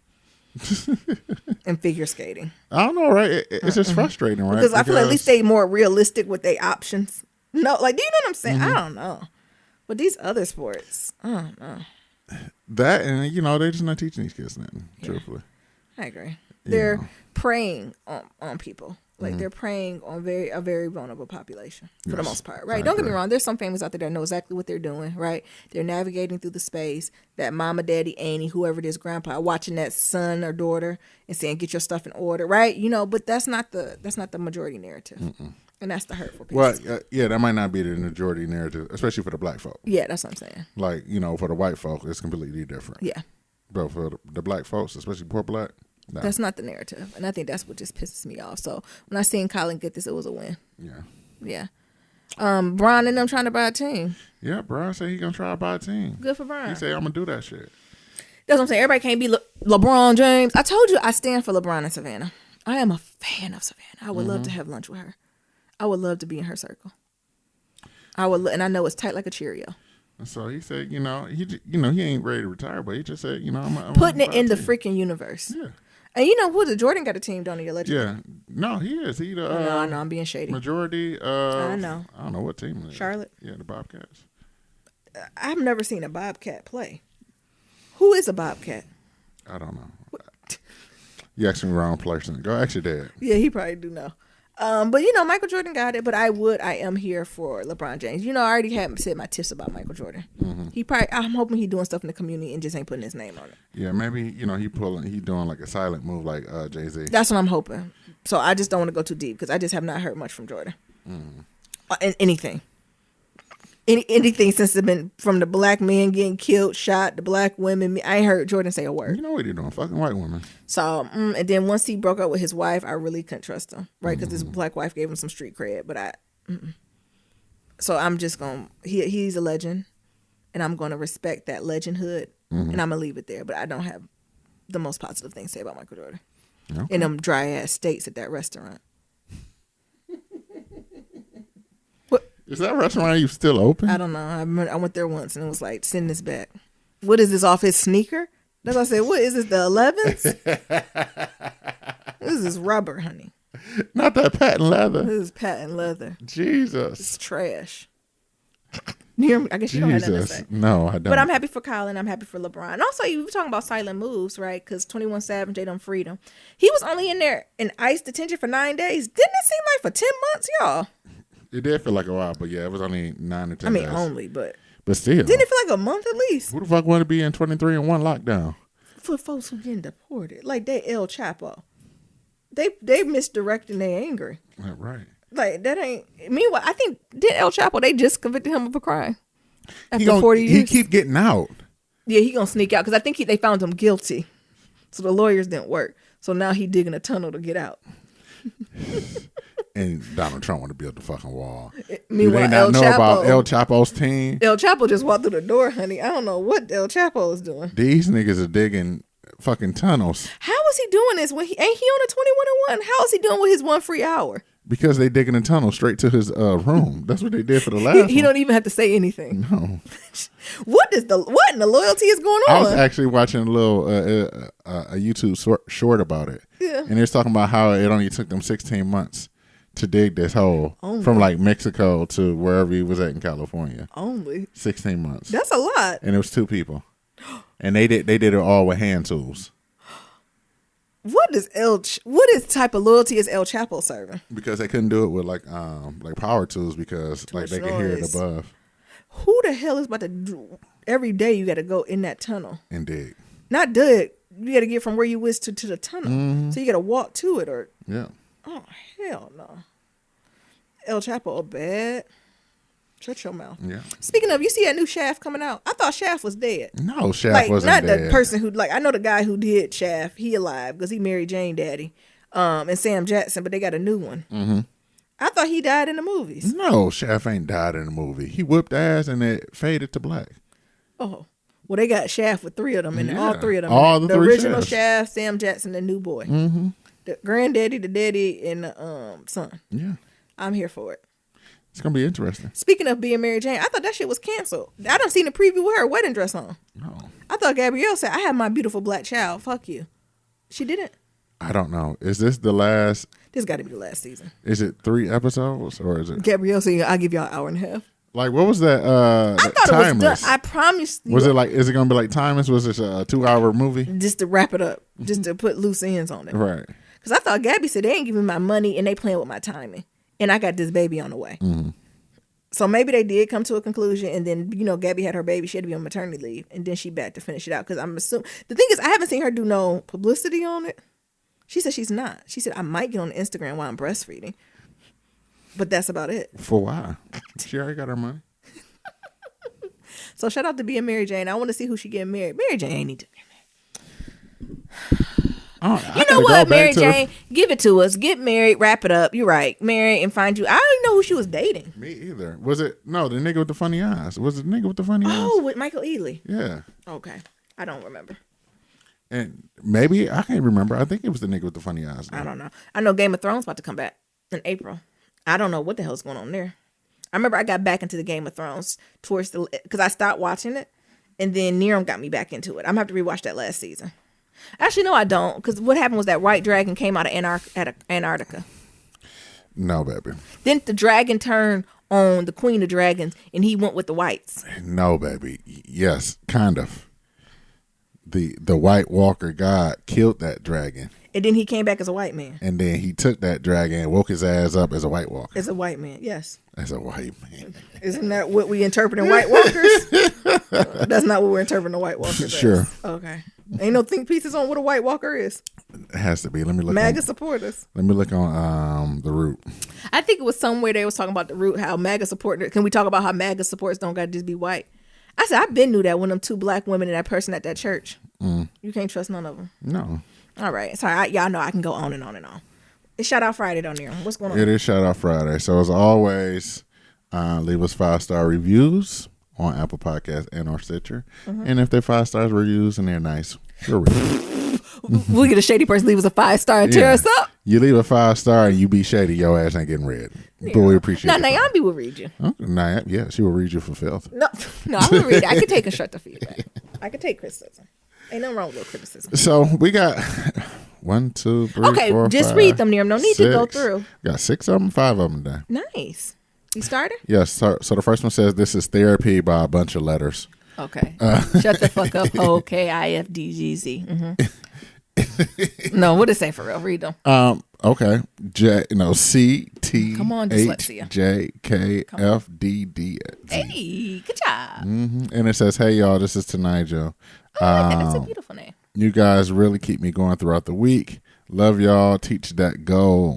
And figure skating. I don't know, right? It's just frustrating, right? Because I feel like at least they more realistic with their options. No, like, do you know what I'm saying? I don't know. But these other sports, I don't know. That, and they're just not teaching these kids nothing, truthfully. I agree. They're preying on people. Like, they're preying on a very vulnerable population for the most part, right? Don't get me wrong. There's some families out there that know exactly what they're doing, right? They're navigating through the space that mama, daddy, auntie, whoever it is, grandpa, watching that son or daughter and saying, get your stuff in order, right? But that's not the majority narrative. And that's the hurtful piece. Well, that might not be the majority narrative, especially for the black folk. Yeah, that's what I'm saying. Like, for the white folk, it's completely different. Yeah. But for the black folks, especially poor black, no. That's not the narrative. And I think that's what just pisses me off. So when I seen Colin get this, it was a win. Yeah. Yeah. Brian and them trying to buy a team. Yeah, Brian said he gonna try to buy a team. Good for Brian. He said, I'm gonna do that shit. That's what I'm saying. Everybody can't be LeBron James. I told you I stand for LeBron and Savannah. I am a fan of Savannah. I would love to have lunch with her. I would love to be in her circle. And I know it's tight like a Cheerio. So he said, he ain't ready to retire, but he just said, I'm putting it in the freaking universe. Yeah. And you know who? The Jordan got a team, don't he? Allegedly. Yeah. No, he is. He the no, I'm being shady. Majority I know. I don't know what team it is. Charlotte. Yeah, the Bobcats. I've never seen a Bobcat play. Who is a Bobcat? I don't know. You asking the wrong person. Go ask your dad. Yeah, he probably do know. But Michael Jordan got it. But I am here for LeBron James. I already had said my tips about Michael Jordan. I'm hoping he doing stuff in the community and just ain't putting his name on it. Yeah, maybe he doing like a silent move like Jay-Z. That's what I'm hoping. So I just don't want to go too deep because I just have not heard much from Jordan. Anything. Anything since it's been from the black men getting killed, shot, the black women. I ain't heard Jordan say a word. You know what he doing? Fucking white women. So, and then once he broke up with his wife, I really couldn't trust him, right? Because his black wife gave him some street cred, but So I'm just going to, he's a legend, and I'm going to respect that legendhood, and I'm going to leave it there. But I don't have the most positive things to say about Michael Jordan. Okay. In them dry-ass states at that restaurant. Is that restaurant you still open? I don't know. I went there once and it was like, send this back. What is this, off his sneaker? That's what I said. What is this, the 11s? This is rubber, honey. Not that patent leather. This is patent leather. Jesus. It's trash. I guess you don't have nothing to say. No, I don't. But I'm happy for Colin. I'm happy for LeBron. And also, you were talking about silent moves, right? Because 21 Savage, they done freed him. He was only in there in ICE detention for 9 days. Didn't it seem like for 10 months, y'all? It did feel like a while, but yeah, it was only 9 or 10 days. Only, but still. Didn't it feel like a month at least? Who the fuck want to be in 23 and 1 lockdown? For folks who getting deported. Like, they El Chapo. They misdirecting their anger. Right. Like, that ain't... Meanwhile, I think, did El Chapo, they just convicted him of a crime. After 40 years. He keep getting out. Yeah, he gonna sneak out, because I think they found him guilty. So the lawyers didn't work. So now he digging a tunnel to get out. And Donald Trump want to build the fucking wall. Meanwhile, do they not know about El Chapo's team? El Chapo just walked through the door, honey. I don't know what El Chapo is doing. These niggas are digging fucking tunnels. How is he doing this? When ain't he on a 21 and 1? How is he doing with his 1 free hour? Because they digging a tunnel straight to his room. That's what they did for the last he don't even have to say anything. No. What in the loyalty is going on? I was actually watching a little a YouTube short about it. Yeah. And they're talking about how it only took them 16 months to dig this hole from like Mexico to wherever he was at in California. Only 16 months. That's a lot. And it was 2 people. And they did it all with hand tools. What type of loyalty is El Chapo serving? Because they couldn't do it with like power tools because Too like they much could hear it noise. above. Who the hell is about to do every day? You got to go in that tunnel And dig. Not dig. You got to get from where you was to the tunnel. So you got to walk to it or Yeah. oh hell no. El Chapo bad. Shut your mouth. Yeah. Speaking of, you see that new Shaft coming out? I thought Shaft was dead. No, Shaft Like, wasn't not dead. the person who, like, I know the guy who did Shaft. He alive because he married Jane Daddy and Sam Jackson, but they got a new one. Mm-hmm. I thought he died in the movies. No, Shaft ain't died in the movie. He whipped ass and it faded to black. Oh. Well, they got Shaft with 3 of them, and Yeah. all 3 of them. All the the 3 original Shafts. Shaft, Sam Jackson, the new boy. Mm-hmm. The granddaddy, the daddy, and the son. Yeah. I'm here for it. It's going to be interesting. Speaking of being Mary Jane, I thought that shit was canceled. I done seen the preview with her wedding dress on. No. I thought Gabrielle said, I have my beautiful black child. Fuck you. She didn't. I don't know. Is this the last? This got to be the last season. Is it 3 episodes or is it? Gabrielle said, I'll give y'all an hour and a half. Like, what was that? I thought Timeless? it was done. I promise you. Was it like, is it going to be like Timeless? Was this a 2-hour movie? Just to wrap it up. Just to put loose ends on it. Right. Because I thought Gabby said, they ain't giving me my money and they playing with my timing. And I got this baby on the way. Mm-hmm. So maybe they did come to a conclusion, and then, Gabby had her baby. She had to be on maternity leave, and then she back to finish it out. Because I'm assuming, the thing is, I haven't seen her do no publicity on it. She said she's not. She said, I might get on Instagram while I'm breastfeeding. But that's about it. For why? She already got her money. So shout out to being Mary Jane. I want to see who she getting married. Mary Jane ain't need to get married. You know what, Mary Jane? Give it to us. Get married. Wrap it up. You're right. Marry and find you. I don't even know who she was dating. Me either. Was it? No, the nigga with the funny eyes. Was it the nigga with the funny eyes? Oh, with Michael Ealy. Yeah. Okay. I don't remember. And maybe, I can't remember. I think it was the nigga with the funny eyes. Though. I don't know. I know Game of Thrones about to come back in April. I don't know what the hell's going on there. I remember I got back into the Game of Thrones because I stopped watching it, and then Nerum got me back into it. I'm going to have to rewatch that last season. Actually, no, I don't. Because what happened was that white dragon came out of Antarctica. No, baby. Then the dragon turned on the queen of dragons, and he went with the whites. No, baby. Yes, kind of. The White Walker god killed that dragon. And then he came back as a white man. And then he took that dragon and woke his ass up as a White Walker. As a white man, yes. As a white man. Isn't that what we interpret in White Walkers? That's not what we're interpreting the White Walkers Sure. as. Okay. Ain't no think pieces on what a White Walker is. It has to be. Let me look. MAGA supporters. Let me look on the root. I think it was somewhere they was talking about the root, how MAGA supporters. Can we talk about how MAGA supporters don't got to just be white? I said, I've been knew that when them 2 black women and that person at that church. You can't trust none of them. No. All right. Sorry. Y'all know I can go on and on and on. It's Shout Out Friday down there. What's going on? It is Shout Out Friday. So as always, leave us 5-star reviews on Apple Podcasts and or Stitcher. And if they're 5 stars reviews and they're nice, we'll read it. We'll get a shady person leave us a 5-star and tear us up. You leave a 5-star and you be shady, your ass ain't getting read. But we appreciate it. Now, Naomi will read you. Yeah, she will read you for filth. No, I will read it. I can take constructive feedback. I can take criticism. Ain't nothing wrong with criticism. So we got 1, 2, 3, okay, 4, just 5, read them, Nirm. No need 6. to go through. Got 6 of them, 5 of them done. Nice. You started? Yes. So the first one says, "This is therapy" by a bunch of letters. Okay. Shut the fuck up, ho, KIFDGZ. No, what did it say for real? Read them. Okay. CTHJKFDD. Come on, dyslexia. Hey, good job. And it says, "Hey y'all, this is Tanajo. I like that. That's a beautiful name. You guys really keep me going throughout the week. Love y'all. Teach that goal."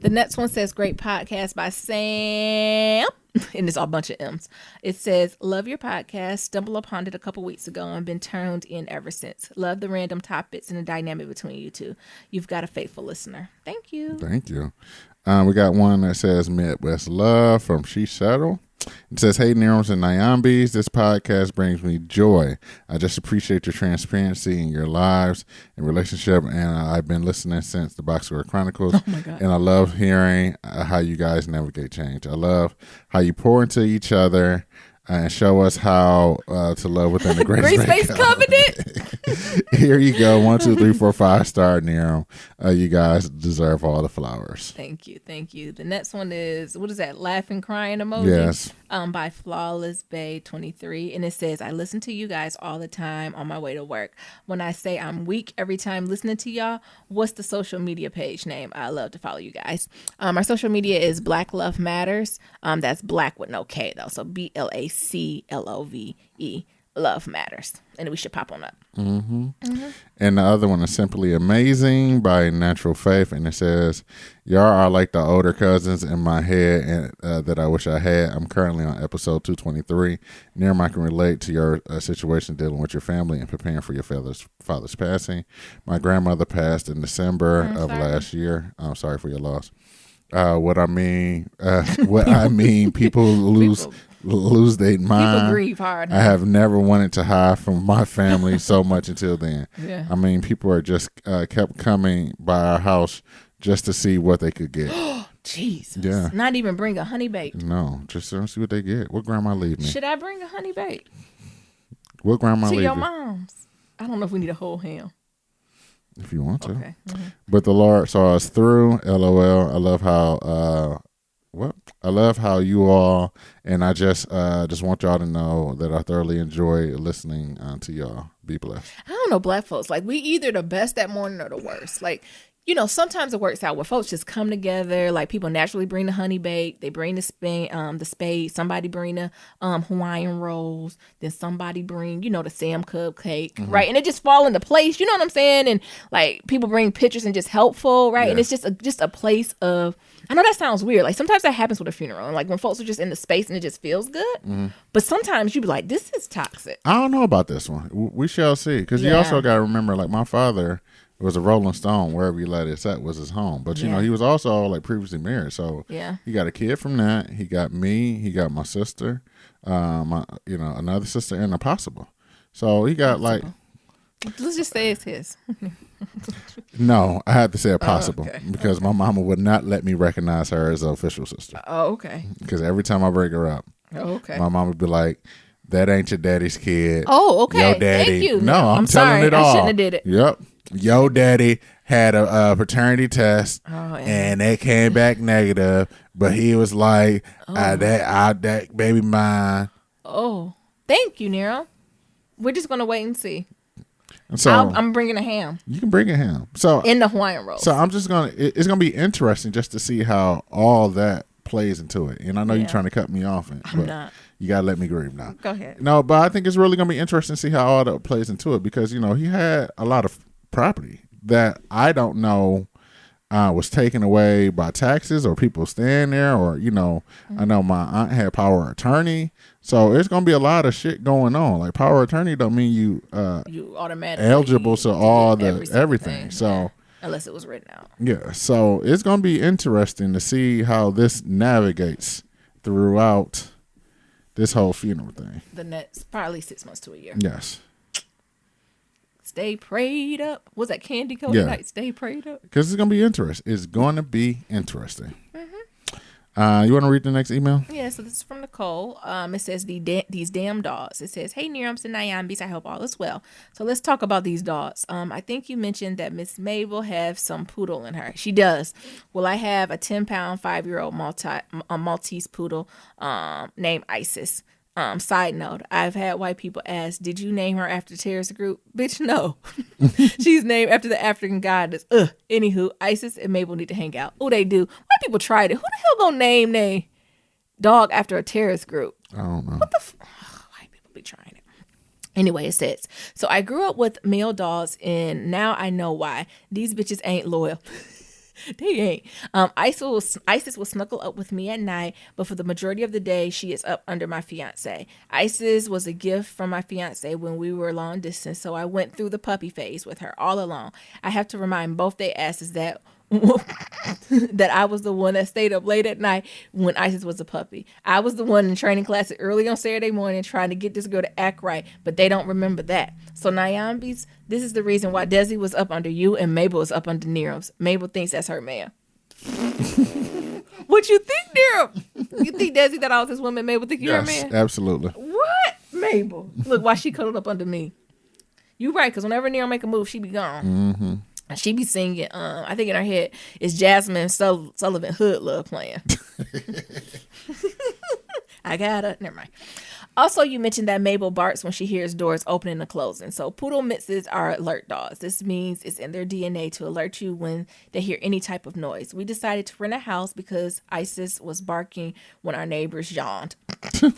The next one says, "Great podcast by Sam." And it's all a bunch of M's. It says, "Love your podcast. Stumbled upon it a couple weeks ago and been turned in ever since. Love the random topics and the dynamic between you two. You've got a faithful listener. Thank you." Thank you. We got one that says Midwest Love from She Settle. It says, "Hey, Neroms and Nyambis, this podcast brings me joy. I just appreciate your transparency in your lives and relationship, and I've been listening since the Boxer Chronicles. Oh, my God. And I love hearing how you guys navigate change. I love how you pour into each other and show us how to love within the Grace Space Covenant. Here you go. 1, 2, 3, 4, 5-star Nero. You guys deserve all the flowers." Thank you. Thank you. The next one is, what is that? Laughing, crying emoji? Yes. By Flawless Bay 23. And it says, "I listen to you guys all the time on my way to work. When I say I'm weak every time listening to y'all, what's the social media page name? I love to follow you guys." Our social media is Black Love Matters. That's black with no K though. So BLACLOVE. Love Matters. And we should pop on up. And the other one is Simply Amazing by Natural Faith. And it says, "Y'all are like the older cousins in my head and that I wish I had. I'm currently on episode 223. Near I can relate to your situation dealing with your family and preparing for your father's passing. My grandmother passed in December of last year. I'm sorry for your loss. What I mean, people lose their mind. People grieve hard. I have never wanted to hide from my family so much until then. Yeah. I mean, people are just kept coming by our house just to see what they could get." Jesus. Yeah. Not even bring a honey baked. No, just to see what they get. What grandma leave me? Should I bring a honey baked What grandma to leave your you? mom's? I don't know if we need a whole ham. If you want to. Okay. But the Lord saw us through. LOL. I love how I love how you all, and I just want y'all to know that I thoroughly enjoy listening to y'all. Be blessed. I don't know, black folks. Like, we either the best that morning or the worst. Like, you know, sometimes it works out where folks just come together. Like, people naturally bring the honey bake, they bring the spade. Somebody bring the Hawaiian rolls. Then somebody bring, the Sam cupcake, right? And it just fall into place. You know what I'm saying? And like, people bring pictures and just helpful, right? Yeah. And it's just a place of. I know that sounds weird. Like, sometimes that happens with a funeral, and like when folks are just in the space and it just feels good. But sometimes you be like, this is toxic. I don't know about this one. We shall see. Because you also got to remember, like, my father was a Rolling Stone. Wherever he let it set was his home. But, he was also, like, previously married. So he got a kid from that. He got me. He got my sister, another sister, and a possible. So he got, like... Let's just say it's his. No, I had to say a possible because my mama would not let me recognize her as an official sister. Oh, okay. Because every time I bring her up, my mom would be like, "That ain't your daddy's kid." Oh, okay. Your daddy. Thank you. No, I'm telling sorry. it all. I shouldn't have did it. Yep. Your daddy had a paternity test, and they came back negative. But he was like, "That baby mine." Oh, thank you, Nero. We're just gonna wait and see. So I'm bringing a ham. You can bring a ham. So in the Hawaiian roll. So I'm just it's gonna be interesting just to see how all that plays into it. And I know you're trying to cut me off, I'm not. You gotta let me grieve now. Go ahead. No, but I think it's really gonna be interesting to see how all that plays into it because he had a lot of property. that I don't know was taken away by taxes or people staying there, or I know my aunt had power of attorney, so it's gonna be a lot of shit going on. Like power of attorney don't mean you automatically eligible to all the everything. thing. So unless it was written out. Yeah, so it's gonna be interesting to see how this navigates throughout this whole funeral thing. The next probably 6 months to a year. Yes. Stay prayed up. Was that Candy Coated Night? Stay prayed up. Because it's going to be interesting. It's going to be interesting. You want to read the next email? Yeah, so this is from Nicole. It says, these damn dogs. It says, hey, Neriums and Nyambis, I hope all is well. So let's talk about these dogs. I think you mentioned that Miss Mabel have some poodle in her. She does. Well, I have a 10-pound, 5-year-old Maltese poodle named Isis. Side note, I've had white people ask, did you name her after the terrorist group? Bitch, no. She's named after the African goddess. Anywho, Isis and Mabel need to hang out. Oh, they do. White people tried it. Who the hell gonna name their dog after a terrorist group? I don't know. What the white people be trying it. Anyway, it says, so I grew up with male dogs, and now I know why. These bitches ain't loyal. They ain't. Isis will snuggle up with me at night, but for the majority of the day, she is up under my fiance. Isis was a gift from my fiance when we were long distance, so I went through the puppy phase with her all along. I have to remind both their asses that that I was the one that stayed up late at night when Isis was a puppy. I was the one in training class early on Saturday morning trying to get this girl to act right, but they don't remember that. So Nyambis, this is the reason why Desi was up under you and Mabel is up under Neriums. Mabel thinks that's her man. What you think, Nerium? You think Desi that I was this woman? Mabel think you're her man? Absolutely. What? Mabel. Look, why she cuddled up under me. You right, because whenever Nerium make a move, she be gone. Mm-hmm. She be singing, I think in her head, is Jasmine Sullivan Hood Love playing. I got it. Never mind. Also, you mentioned that Mabel barks when she hears doors opening and closing. So poodle mixes are alert dogs. This means it's in their DNA to alert you when they hear any type of noise. We decided to rent a house because Isis was barking when our neighbors yawned. We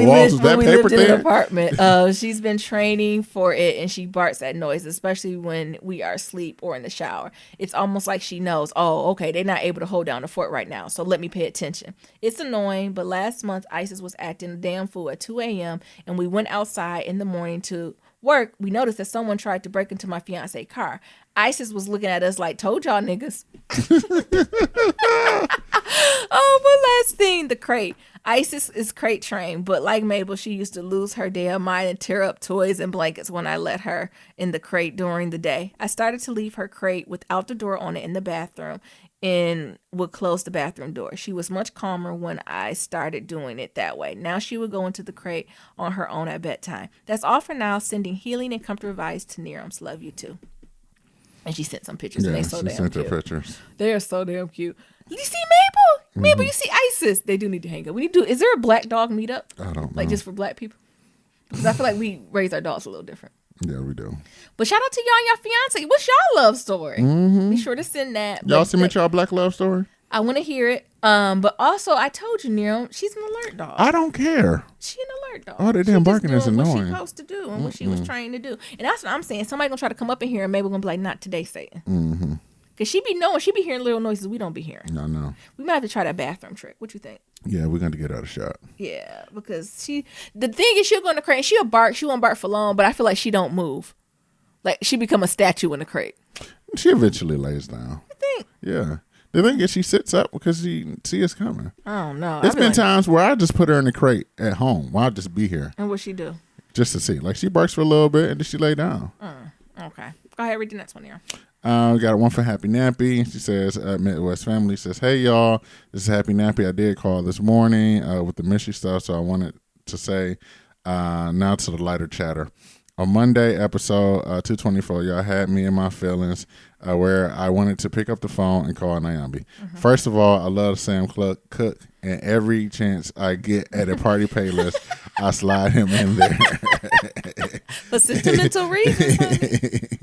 lived in an apartment. She's been training for it, and she barks at noise, especially when we are asleep or in the shower. It's almost like she knows, oh, okay, they're not able to hold down the fort right now, so let me pay attention. It's annoying, but last month Isis was acting a damn fool at 2 a.m. and we went outside in the morning to work. We noticed that someone tried to break into my fiance's car. Isis was looking at us like, told y'all niggas. Oh, but last thing, the crate. Isis is crate trained, but like Mabel, she used to lose her damn mind and tear up toys and blankets when I let her in the crate during the day. I started to leave her crate without the door on it in the bathroom and would close the bathroom door. She was much calmer when I started doing it that way. Now she would go into the crate on her own at bedtime. That's all for now. Sending healing and comfort vibes to Neriums. Love you too. And she sent some pictures, and they so damn cute. Pictures. They are so damn cute. You see Mabel? Mm-hmm. Mabel, you see Isis? They do need to hang up. Is there a black dog meetup? I don't know. Like just for black people? Because I feel like we raise our dogs a little different. Yeah, we do. But shout out to y'all and your fiance. What's y'all love story? Mm-hmm. Be sure to send that. Y'all submit y'all black love story? I want to hear it. But also, I told you, Nero, she's an alert dog. I don't care. She's an alert dog. Oh, that damn barking is annoying. What she's supposed to do and what she was trained to do. And that's what I'm saying. Somebody gonna try to come up in here and maybe we're gonna be like, not today, Satan. Mm-hmm. Because she be knowing, she be hearing little noises we don't be hearing. I know. We might have to try that bathroom trick. What you think? Yeah, we're going to get her a shot. Yeah, because the thing is she'll go in the crate and she'll bark. She won't bark for long, but I feel like she don't move. Like she become a statue in the crate. She eventually lays down. You think? Yeah. The thing is she sits up because she see us coming. I don't know. It's been times where I just put her in the crate at home. I'll just be here. And what she do? Just to see. Like she barks for a little bit and then she lay down. Okay. Go ahead, read the next one here. We got one for Happy Nappy. She says, Midwest Family says, hey, y'all. This is Happy Nappy. I did call this morning with the mystery stuff, so I wanted to say now to the lighter chatter. On Monday, episode 224, y'all had me in my feelings where I wanted to pick up the phone and call Nyambi. Mm-hmm. First of all, I love Sam Cook, and every chance I get at a party playlist, I slide him in there. For sentimental reasons, honey.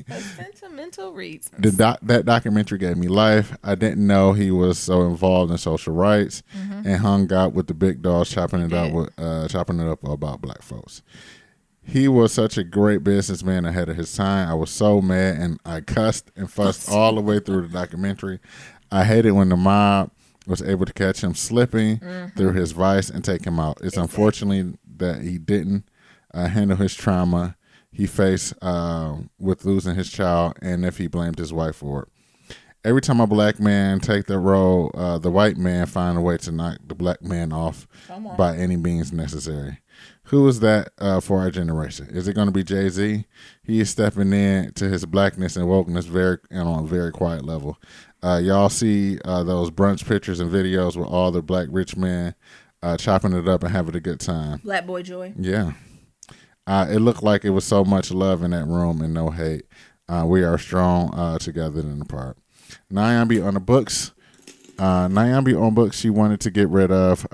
For sentimental reasons. That documentary gave me life. I didn't know he was so involved in social rights and hung out with the big dogs, chopping it up about black folks. He was such a great businessman ahead of his time. I was so mad, and I cussed and fussed all the way through the documentary. I hated when the mob was able to catch him slipping through his vice and take him out. It's unfortunately that he didn't handle his trauma he faced with losing his child, and if he blamed his wife for it. Every time a black man take the role, the white man find a way to knock the black man off by any means necessary. Who is that for our generation? Is it going to be Jay-Z? He is stepping in to his blackness and wokeness on a very quiet level. Y'all see those brunch pictures and videos with all the black rich men chopping it up and having a good time. Black boy joy. Yeah. It looked like it was so much love in that room and no hate. We are strong together and apart. Nyambi on the books. Nyambi on books. She wanted to get rid of.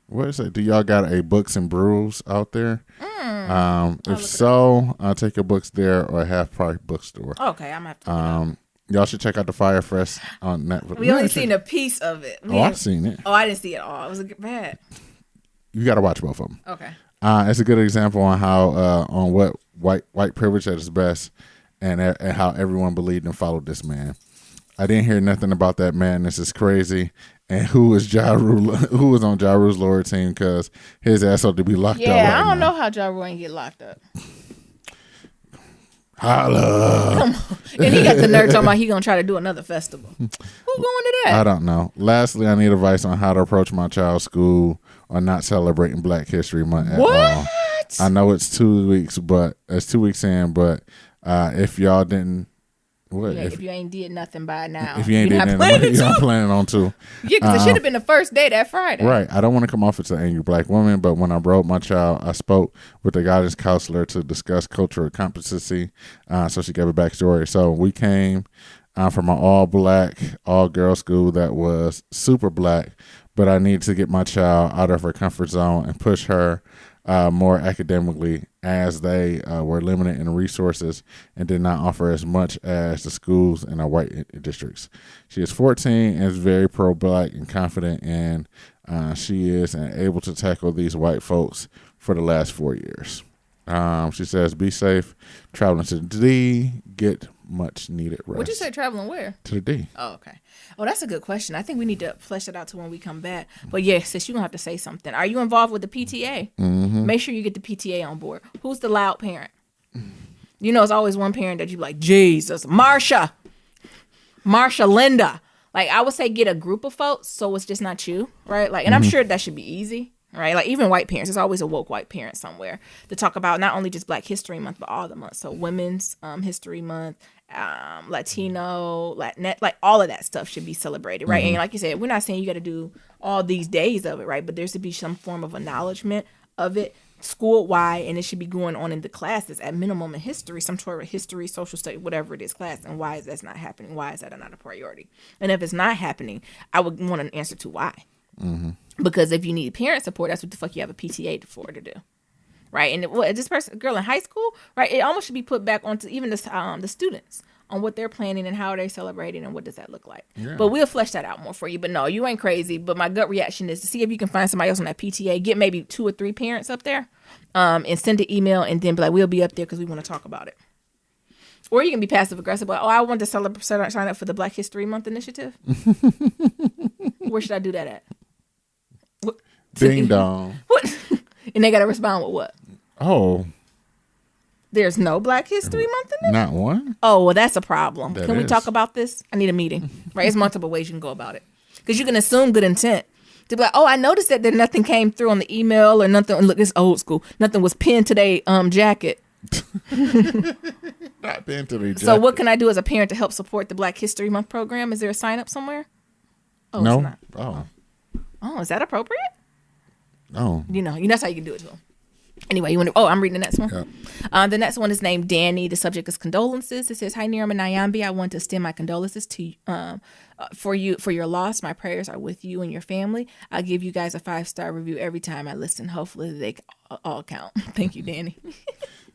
What is it? Do y'all got a Books and Brews out there? If so, take your books there or a Half Price bookstore. Okay, I'm gonna have to. Y'all should check out the Fire Fest on Netflix. We only seen a piece of it. I've seen it. Oh, I didn't see it all. It was bad. You got to watch both of them. Okay. It's a good example on how on what white privilege at its best, and how everyone believed and followed this man. I didn't hear nothing about that man. This is crazy. And who was on Ja Rule's lower team because his ass ought to be locked up. Yeah, I don't know how Ja Rule ain't get locked up. Holla. Come on. And he got the nerve talking about he gonna try to do another festival. Who going to that? I don't know. Lastly, I need advice on how to approach my child's school on not celebrating Black History Month at all. I know it's 2 weeks, but it's 2 weeks in. But if y'all didn't, what? Yeah, if you ain't did nothing by now, if you ain't did nothing, you're not planning on to. Yeah, because it should have been the first day that Friday. Right. I don't want to come off as an angry Black woman, but when I brought my child, I spoke with the guidance counselor to discuss cultural competency. So she gave a backstory. So we came from an all-Black, all-girl school that was super Black, but I needed to get my child out of her comfort zone and push her more academically, as they were limited in resources and did not offer as much as the schools in our white districts. She is 14 and is very pro-Black and confident, and she is able to tackle these white folks for the last 4 years. She says, be safe, traveling to the D, get much needed rest. Would you say traveling where? To the D. Oh, okay. Oh, that's a good question. I think we need to flesh it out to when we come back. But yes, sis, you're going to have to say something. Are you involved with the PTA? Mm-hmm. Make sure you get the PTA on board. Who's the loud parent? You know, it's always one parent that you be like, Jesus, Marsha, Linda. Like, I would say get a group of folks so it's just not you, right? Like, and I'm sure that should be easy. Right, like even white parents, there's always a woke white parent somewhere to talk about not only just Black History Month, but all the months. So Women's History Month, Latino, Latinx, like all of that stuff should be celebrated, right? And like you said, we're not saying you got to do all these days of it, right? But there should be some form of acknowledgement of it school-wide, and it should be going on in the classes at minimum in history, some sort of history, social studies, whatever it is class. And why is that not happening? Why is that not a priority? And if it's not happening, I would want an answer to why. Because if you need parent support, that's what the fuck you have a PTA for to do, right? And this girl in high school, right? It almost should be put back onto even the students on what they're planning and how they're celebrating and what does that look like. Yeah. But we'll flesh that out more for you. But no, you ain't crazy. But my gut reaction is to see if you can find somebody else on that PTA, get maybe 2 or 3 parents up there, and send an email and then be like, we'll be up there because we want to talk about it. Or you can be passive aggressive, like, oh, I want to sign up for the Black History Month initiative. Where should I do that at? What? Ding dong. What? And they got to respond with what? Oh. There's no Black History Month in there? Not one? Oh, well, that's a problem. Can we talk about this? I need a meeting. Right? There's multiple ways you can go about it. Because you can assume good intent. To be like, oh, I noticed that nothing came through on the email or nothing. Look, it's old school. Nothing was pinned to their jacket. Not pinned to their jacket. So what can I do as a parent to help support the Black History Month program? Is there a sign up somewhere? Oh, no. It's not. Oh, is that appropriate? Oh. You know, that's how you can do it to them. Anyway, I'm reading the next one. Yep. The next one is named Danny. The subject is condolences. It says, hi, Niram and Nyambi. I want to extend my condolences to for your loss. My prayers are with you and your family. I'll give you guys a 5-star review every time I listen. Hopefully they all count. Thank you, Danny.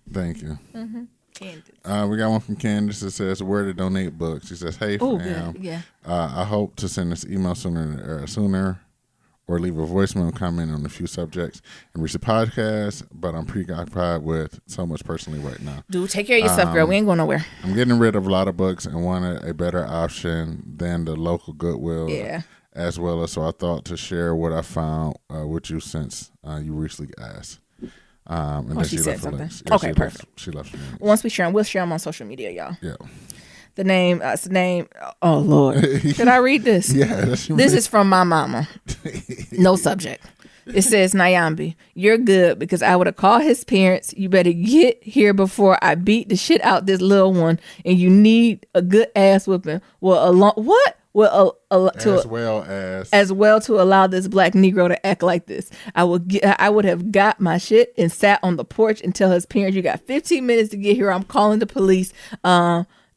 Thank you. Mm-hmm. We got one from Candace that says, where to donate books. She says, hey, fam. Yeah. I hope to send this email sooner or leave a voicemail comment on a few subjects in recent podcasts, but I'm preoccupied with so much personally right now. Dude, take care of yourself, girl. We ain't going nowhere. I'm getting rid of a lot of books and wanted a better option than the local Goodwill. Yeah. As well as, so I thought to share what I found with you since you recently asked. And then she said something. Yeah, okay, perfect. She left some links. Once we share them, we'll share them on social media, y'all. Yeah. The name, oh, Lord. Should I read this? Yeah. This is from my mama. No subject. It says, Nyambi, you're good because I would have called his parents. You better get here before I beat the shit out this little one. And you need a good ass whipping. What? As well to allow this black Negro to act like this. I would have got my shit and sat on the porch and tell his parents, you got 15 minutes to get here. I'm calling the police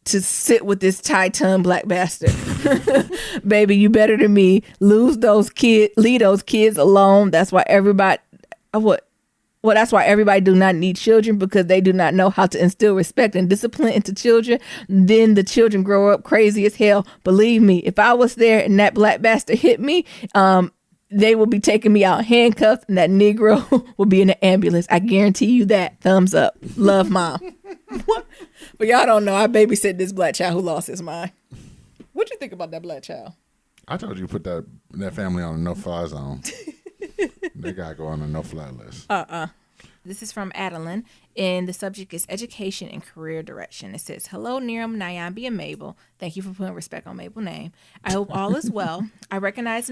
to sit with this tie-tongue black bastard. Baby, you better than me. Leave those kids alone. That's why everybody that's why everybody do not need children, because they do not know how to instill respect and discipline into children. Then the children grow up crazy as hell. Believe me, if I was there and that black bastard hit me, they will be taking me out handcuffed and that Negro will be in the ambulance. I guarantee you that. Thumbs up. Love, Mom. But y'all don't know, I babysit this black child who lost his mind. What'd you think about that black child? I told you put that family on a no-fly zone. They gotta go on a no-fly list. This is from Adeline, and the subject is education and career direction. It says, hello, Niram, Nyambi, and Mabel. Thank you for putting respect on Mabel's name. I hope all is well. I apologize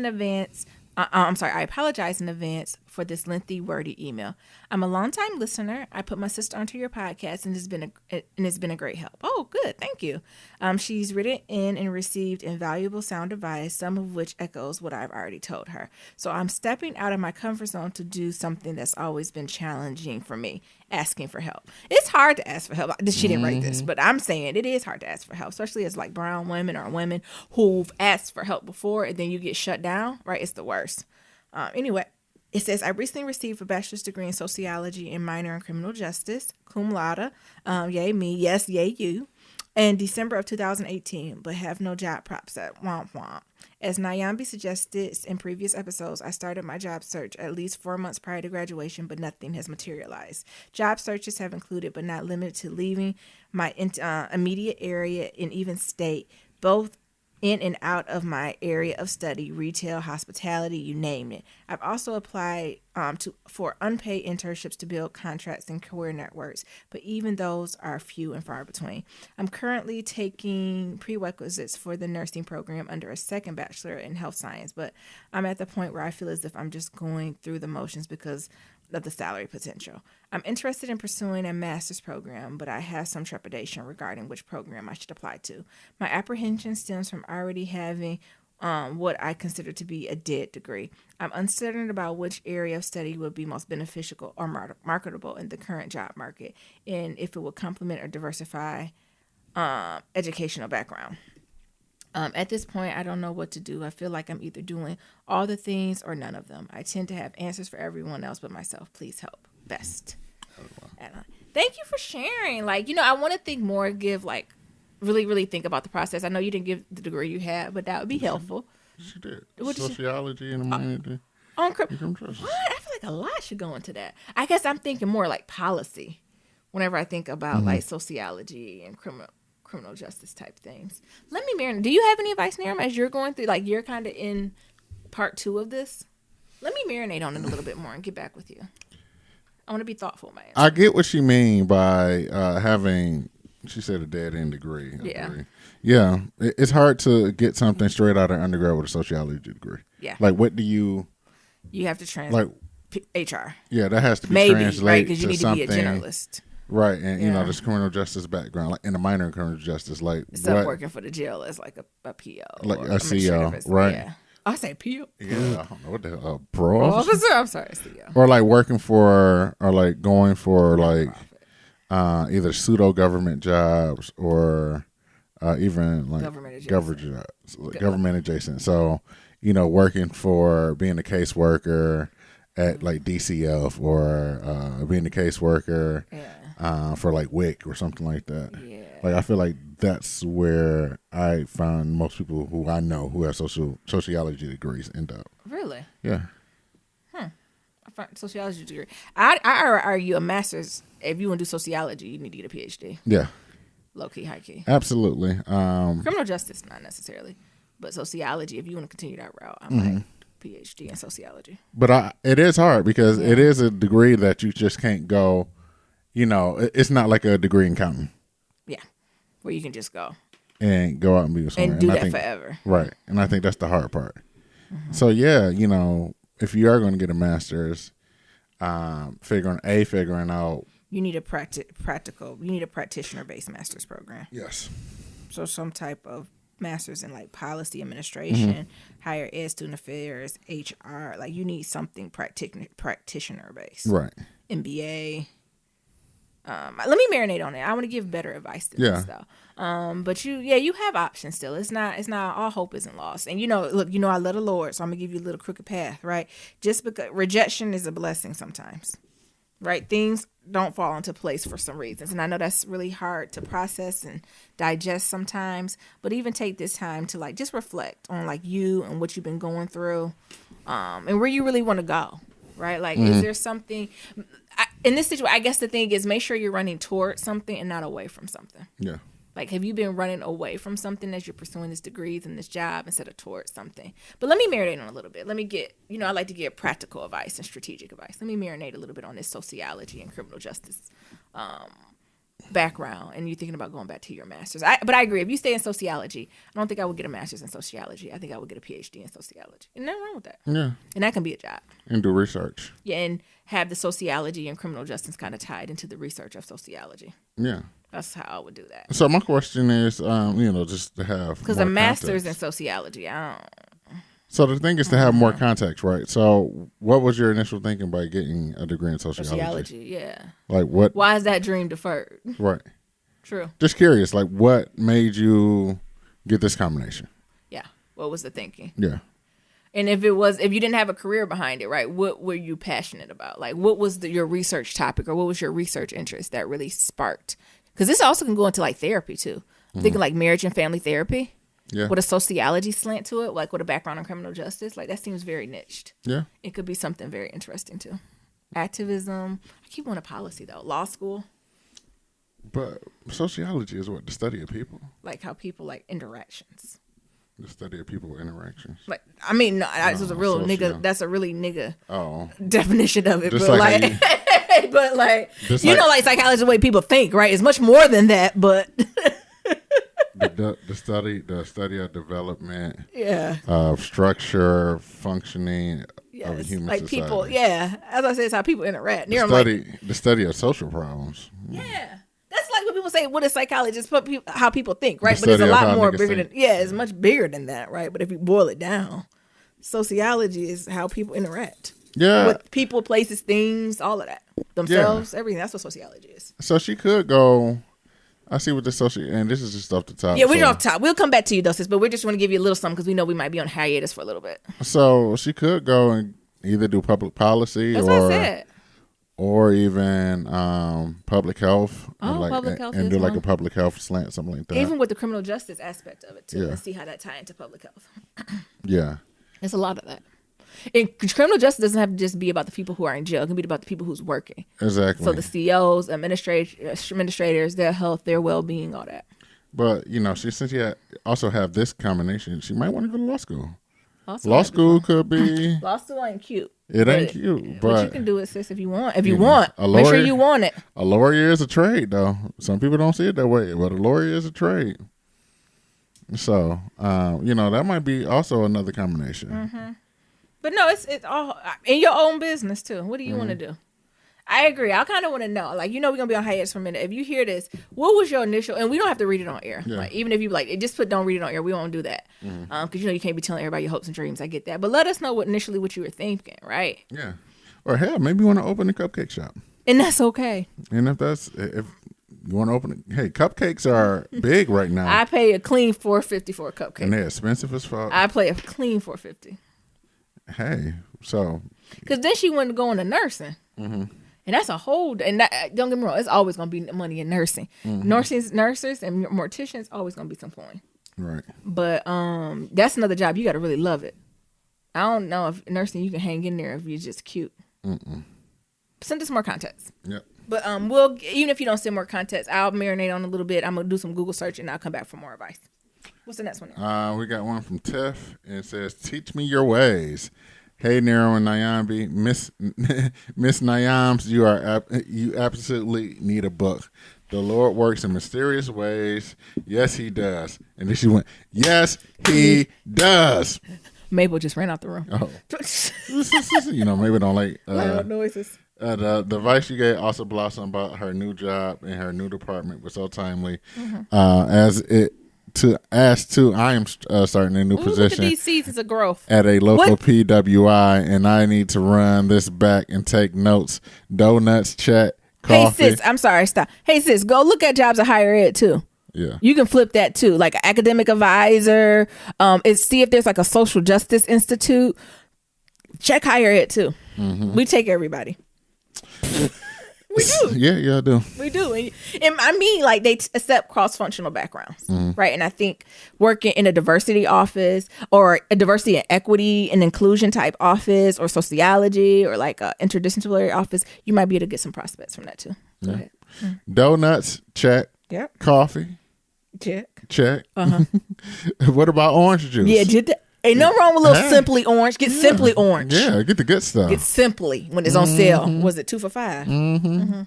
in advance for this lengthy, wordy email. I'm a longtime listener. I put my sister onto your podcast, and it's been a great help. Oh, good. Thank you. She's written in and received invaluable sound advice, some of which echoes what I've already told her. So I'm stepping out of my comfort zone to do something that's always been challenging for me, asking for help. It's hard to ask for help. She didn't write this, but I'm saying it is hard to ask for help, especially as like brown women or women who've asked for help before and then you get shut down, right? It's the worst. Anyway, it says, I recently received a bachelor's degree in sociology and minor in criminal justice, cum laude, yay me, yes, yay you, in December of 2018, but have no job props at womp womp. As Nyambi suggested in previous episodes, I started my job search at least 4 months prior to graduation, but nothing has materialized. Job searches have included, but not limited to, leaving my immediate area and even state, both in and out of my area of study, retail, hospitality, you name it. I've also applied for unpaid internships to build contracts and career networks, but even those are few and far between. I'm currently taking prerequisites for the nursing program under a second bachelor in health science, but I'm at the point where I feel as if I'm just going through the motions because of the salary potential. I'm interested in pursuing a master's program, but I have some trepidation regarding which program I should apply to. My apprehension stems from already having what I consider to be a dead degree. I'm uncertain about which area of study would be most beneficial or marketable in the current job market, and if it would complement or diversify educational background. At this point, I don't know what to do. I feel like I'm either doing all the things or none of them. I tend to have answers for everyone else but myself. Please help. Best. Thank you for sharing. I want to think more, really, really think about the process. I know you didn't give the degree you had, but that would be helpful. She did. Sociology and humanity. What? I feel like a lot should go into that. I guess I'm thinking more like policy whenever I think about like sociology and criminal justice type things. Let me marinate. Do you have any advice, Niram, as you're going through, you're kind of in part 2 of this? Let me marinate on it a little bit more and get back with you. I want to be thoughtful, man. I get what you mean by having, she said, a dead-end degree. Yeah. It's hard to get something straight out of undergrad with a sociology degree. Yeah. What do you... You have to translate HR. Yeah, that has to be translated, right? Because you need to be a generalist. Right, and this criminal justice background, and a minor in criminal justice, working for the jail as a PO, a CO, right? Yeah. I say PO. Yeah, I don't know what the hell, parole officer. I'm sorry, CO. Or working for, or going for either pseudo government jobs or even government adjacent. So working for being a caseworker at DCF or being a caseworker. Yeah. For WIC or something like that. Yeah. I feel like that's where I find most people who I know who have sociology degrees end up. Really? Yeah. Sociology degree. I argue a master's. If you want to do sociology, you need to get a PhD. Yeah. Low key, high key. Absolutely. Criminal justice, not necessarily, but sociology. If you want to continue that route, I'm like PhD in sociology. But it is hard because it is a degree that you just can't go. You know, it's not like a degree in counting. Yeah, where you can just go and go out and be somewhere and do I that think, forever. Right, and I think that's the hard part. So yeah, you know, if you are going to get a master's, figuring out. You need a practical. You need a practitioner-based master's program. Yes. So some type of master's in like policy administration, higher ed, student affairs, HR. Like you need something practitioner-based. Right. MBA. Let me marinate on it. I want to give better advice than this though. But you have options still. It's not all hope isn't lost. And look, I love the Lord, so I'm gonna give you a little crooked path, right? Just because rejection is a blessing sometimes, right? Things don't fall into place for some reasons, and I know that's really hard to process and digest sometimes. But even take this time to like just reflect on like you and what you've been going through, and where you really want to go, right? Like, is there something? In this situation, I guess the thing is make sure you're running towards something and not away from something. Yeah. Like, have you been running away from something as you're pursuing this degrees and this job instead of towards something? But let me marinate on a little bit. Let me get, I like to give practical advice and strategic advice. Let me marinate a little bit on this sociology and criminal justice background. And you're thinking about going back to your master's. But I agree. If you stay in sociology, I don't think I would get a master's in sociology. I think I would get a PhD in sociology. And nothing wrong with that. Yeah. And that can be a job. And do research. Yeah, and have the sociology and criminal justice kind of tied into the research of sociology. Yeah. That's how I would do that. So my question is, just to have because a master's in sociology, I don't. So the thing is to have more context, right? So what was your initial thinking by getting a degree in sociology? Sociology, yeah. Like what? Why is that dream deferred? Right. True. Just curious, like what made you get this combination? Yeah. What was the thinking? Yeah. And if you didn't have a career behind it, right? What were you passionate about? Like, what was your research topic, or what was your research interest that really sparked? Because this also can go into like therapy too. I'm thinking like marriage and family therapy. Yeah. With a sociology slant to it, like with a background in criminal justice, like that seems very niched. Yeah. It could be something very interesting too. Activism. I keep wanting policy though. Law school. But sociology is what? The study of people. Like how people like interactions. The study of people interactions. Like, I mean, no, this is a real nigga. That's a really nigga definition of it. Just but like like like psychology is the way people think, right? It's much more than that, but the study of development, of structure, functioning of a human like society. People, as I said, it's how people interact. The study of social problems. Yeah. That's like when people say, what is psychology? It's how people think, right? But it's a lot more bigger than, it's much bigger than that, right? But if you boil it down, sociology is how people interact. Yeah. With people, places, things, all of that. Themselves, everything. That's what sociology is. So she could go, I see what the and this is just off the top. Yeah, we're off the top. We'll come back to you, though, sis, but we just want to give you a little something because we know we might be on hiatus for a little bit. So she could go and either do public policy or even public health. Public health and do like a public health slant, something like that. Even with the criminal justice aspect of it, too. Let's see how that ties into public health. Yeah. There's a lot of that. And criminal justice doesn't have to just be about the people who are in jail. It can be about the people who's working. Exactly. So the CEOs, administrators, their health, their well-being, all that. But, since you also have this combination, she might want to go to law school. Law school could be... Law school ain't cute. It ain't cute, but you can do it, sis, if you want. If you want, make sure you want it. A lawyer is a trade, though. Some people don't see it that way, but a lawyer is a trade. So, that might be also another combination. Mm-hmm. But no, it's all in your own business too. What do you want to do? I agree. I kind of want to know. Like, we're gonna be on hiatus for a minute. If you hear this, what was your initial? And we don't have to read it on air. Yeah. Like, even if you just put don't read it on air, we won't do that. Because you can't be telling everybody your hopes and dreams. I get that, but let us know what you were thinking, right? Yeah. Or hell, maybe you want to open a cupcake shop, and that's okay. And if you want to open it, hey, cupcakes are big right now. I pay a clean $4.50 for a cupcake, and they're expensive as fuck. I pay a clean $4.50. Hey, so because then she wanted to go into nursing, and that's a whole. And don't get me wrong, it's always going to be money in nursing. Nurses and morticians always going to be some coin, right? But that's another job. You got to really love it. I don't know if nursing you can hang in there if you're just cute. Send us more context. Yep. But we'll, even if you don't send more context, I'll marinate on a little bit. I'm gonna do some Google search and I'll come back for more advice. What's the next one? We got one from Tiff. And it says, "Teach me your ways." Hey, Nero and Nyambi, Miss Nyams, you absolutely need a book. The Lord works in mysterious ways. Yes, He does. And then she went, "Yes, He does." Mabel just ran out the room. Oh, maybe don't like loud noises. The advice you gave also blossomed about her new job and her new department was so timely. I am starting a new position. Look at these seasons of growth at a local PWI, and I need to run this back and take notes. Donuts, check. Coffee. Hey sis, I'm sorry, stop. Hey sis, go look at jobs at higher ed too. Yeah, you can flip that too, like an academic advisor. See if there's like a social justice institute. Check higher ed too. We take everybody. We do. Yeah, I do. We do. And I mean, like, they accept cross-functional backgrounds, right? And I think working in a diversity office or a diversity and equity and inclusion type office or sociology or like a interdisciplinary office, you might be able to get some prospects from that too. Go ahead. Donuts, check. Yep. Coffee, check. What about orange juice? Yeah, ain't no wrong with a little Simply Orange. Get Simply Orange. Yeah, get the good stuff. Get Simply when it's on sale. Was it 2 for $5?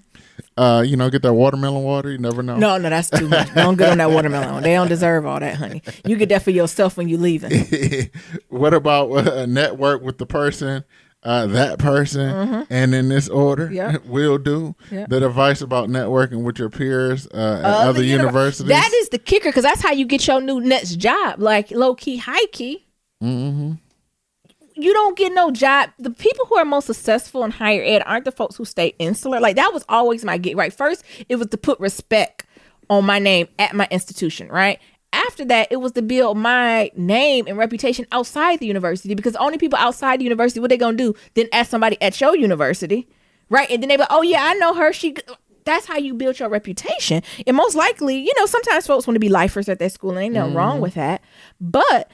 Get that watermelon water. You never know. No, that's too much. Don't get on that watermelon. They don't deserve all that, honey. You get that for yourself when you leaving. What about a network with the person, that person, and in this order? Will do. The advice about networking with your peers at other universities. That is the kicker, because that's how you get your new next job. Like low key, high key. You don't get no job. The people who are most successful in higher ed aren't the folks who stay insular. Like that was always my get right. First, it was to put respect on my name at my institution, right? After that, it was to build my name and reputation outside the university, because only people outside the university, what they gonna do? Then ask somebody at your university, right? And then they be like, "Oh yeah, I know her. That's how you build your reputation." And most likely, sometimes folks want to be lifers at that school, and ain't nothing wrong with that. But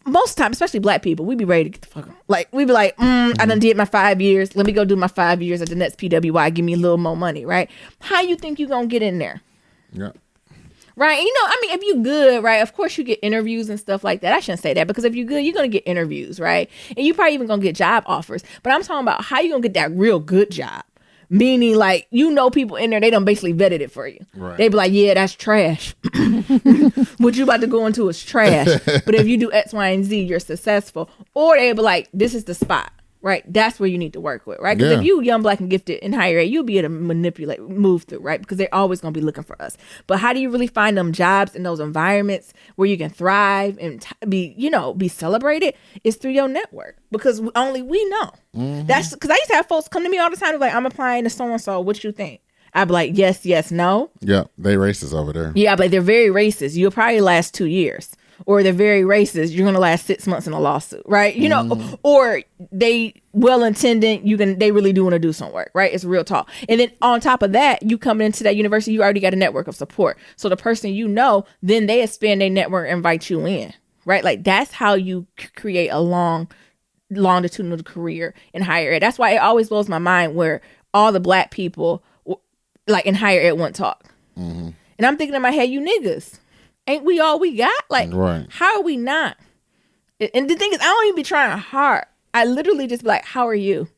most of the time, especially black people, we be ready to get the fuck out. Like, we be like, I done did my 5 years. Let me go do my 5 years at the next PWI. Give me a little more money, right? How you think you gonna get in there? Yeah. Right? If you good, right, of course you get interviews and stuff like that. I shouldn't say that, because if you good, you're going to get interviews, right? And you probably even going to get job offers. But I'm talking about how you going to get that real good job. Meaning, like, people in there, they done basically vetted it for you. Right. They be like, yeah, that's trash. What you about to go into is trash. But if you do X, Y, and Z, you're successful. Or they be like, this is the spot. Right, that's where you need to work with, right? Because if you young, black, and gifted in higher ed, you'll be able to move through, right? Because they're always going to be looking for us. But how do you really find them jobs in those environments where you can thrive and be celebrated? Is through your network, because only we know. That's because I used to have folks come to me all the time like, "I'm applying to so and so. What you think?" I'd be like, yes, no. Yeah, they racist over there. Yeah, but they're very racist. You'll probably last 2 years. Or they're very racist. You're gonna last 6 months in a lawsuit, right? Or they well-intended. They really do want to do some work, right? It's real talk. And then on top of that, you come into that university, you already got a network of support. So the person then they expand their network and invite you in, right? Like that's how you create a longitudinal career in higher ed. That's why it always blows my mind where all the black people, like in higher ed, won't talk. And I'm thinking in my head, you niggas. Ain't we all we got? Like, right. How are we not? And the thing is, I don't even be trying hard. I literally just be like, how are you?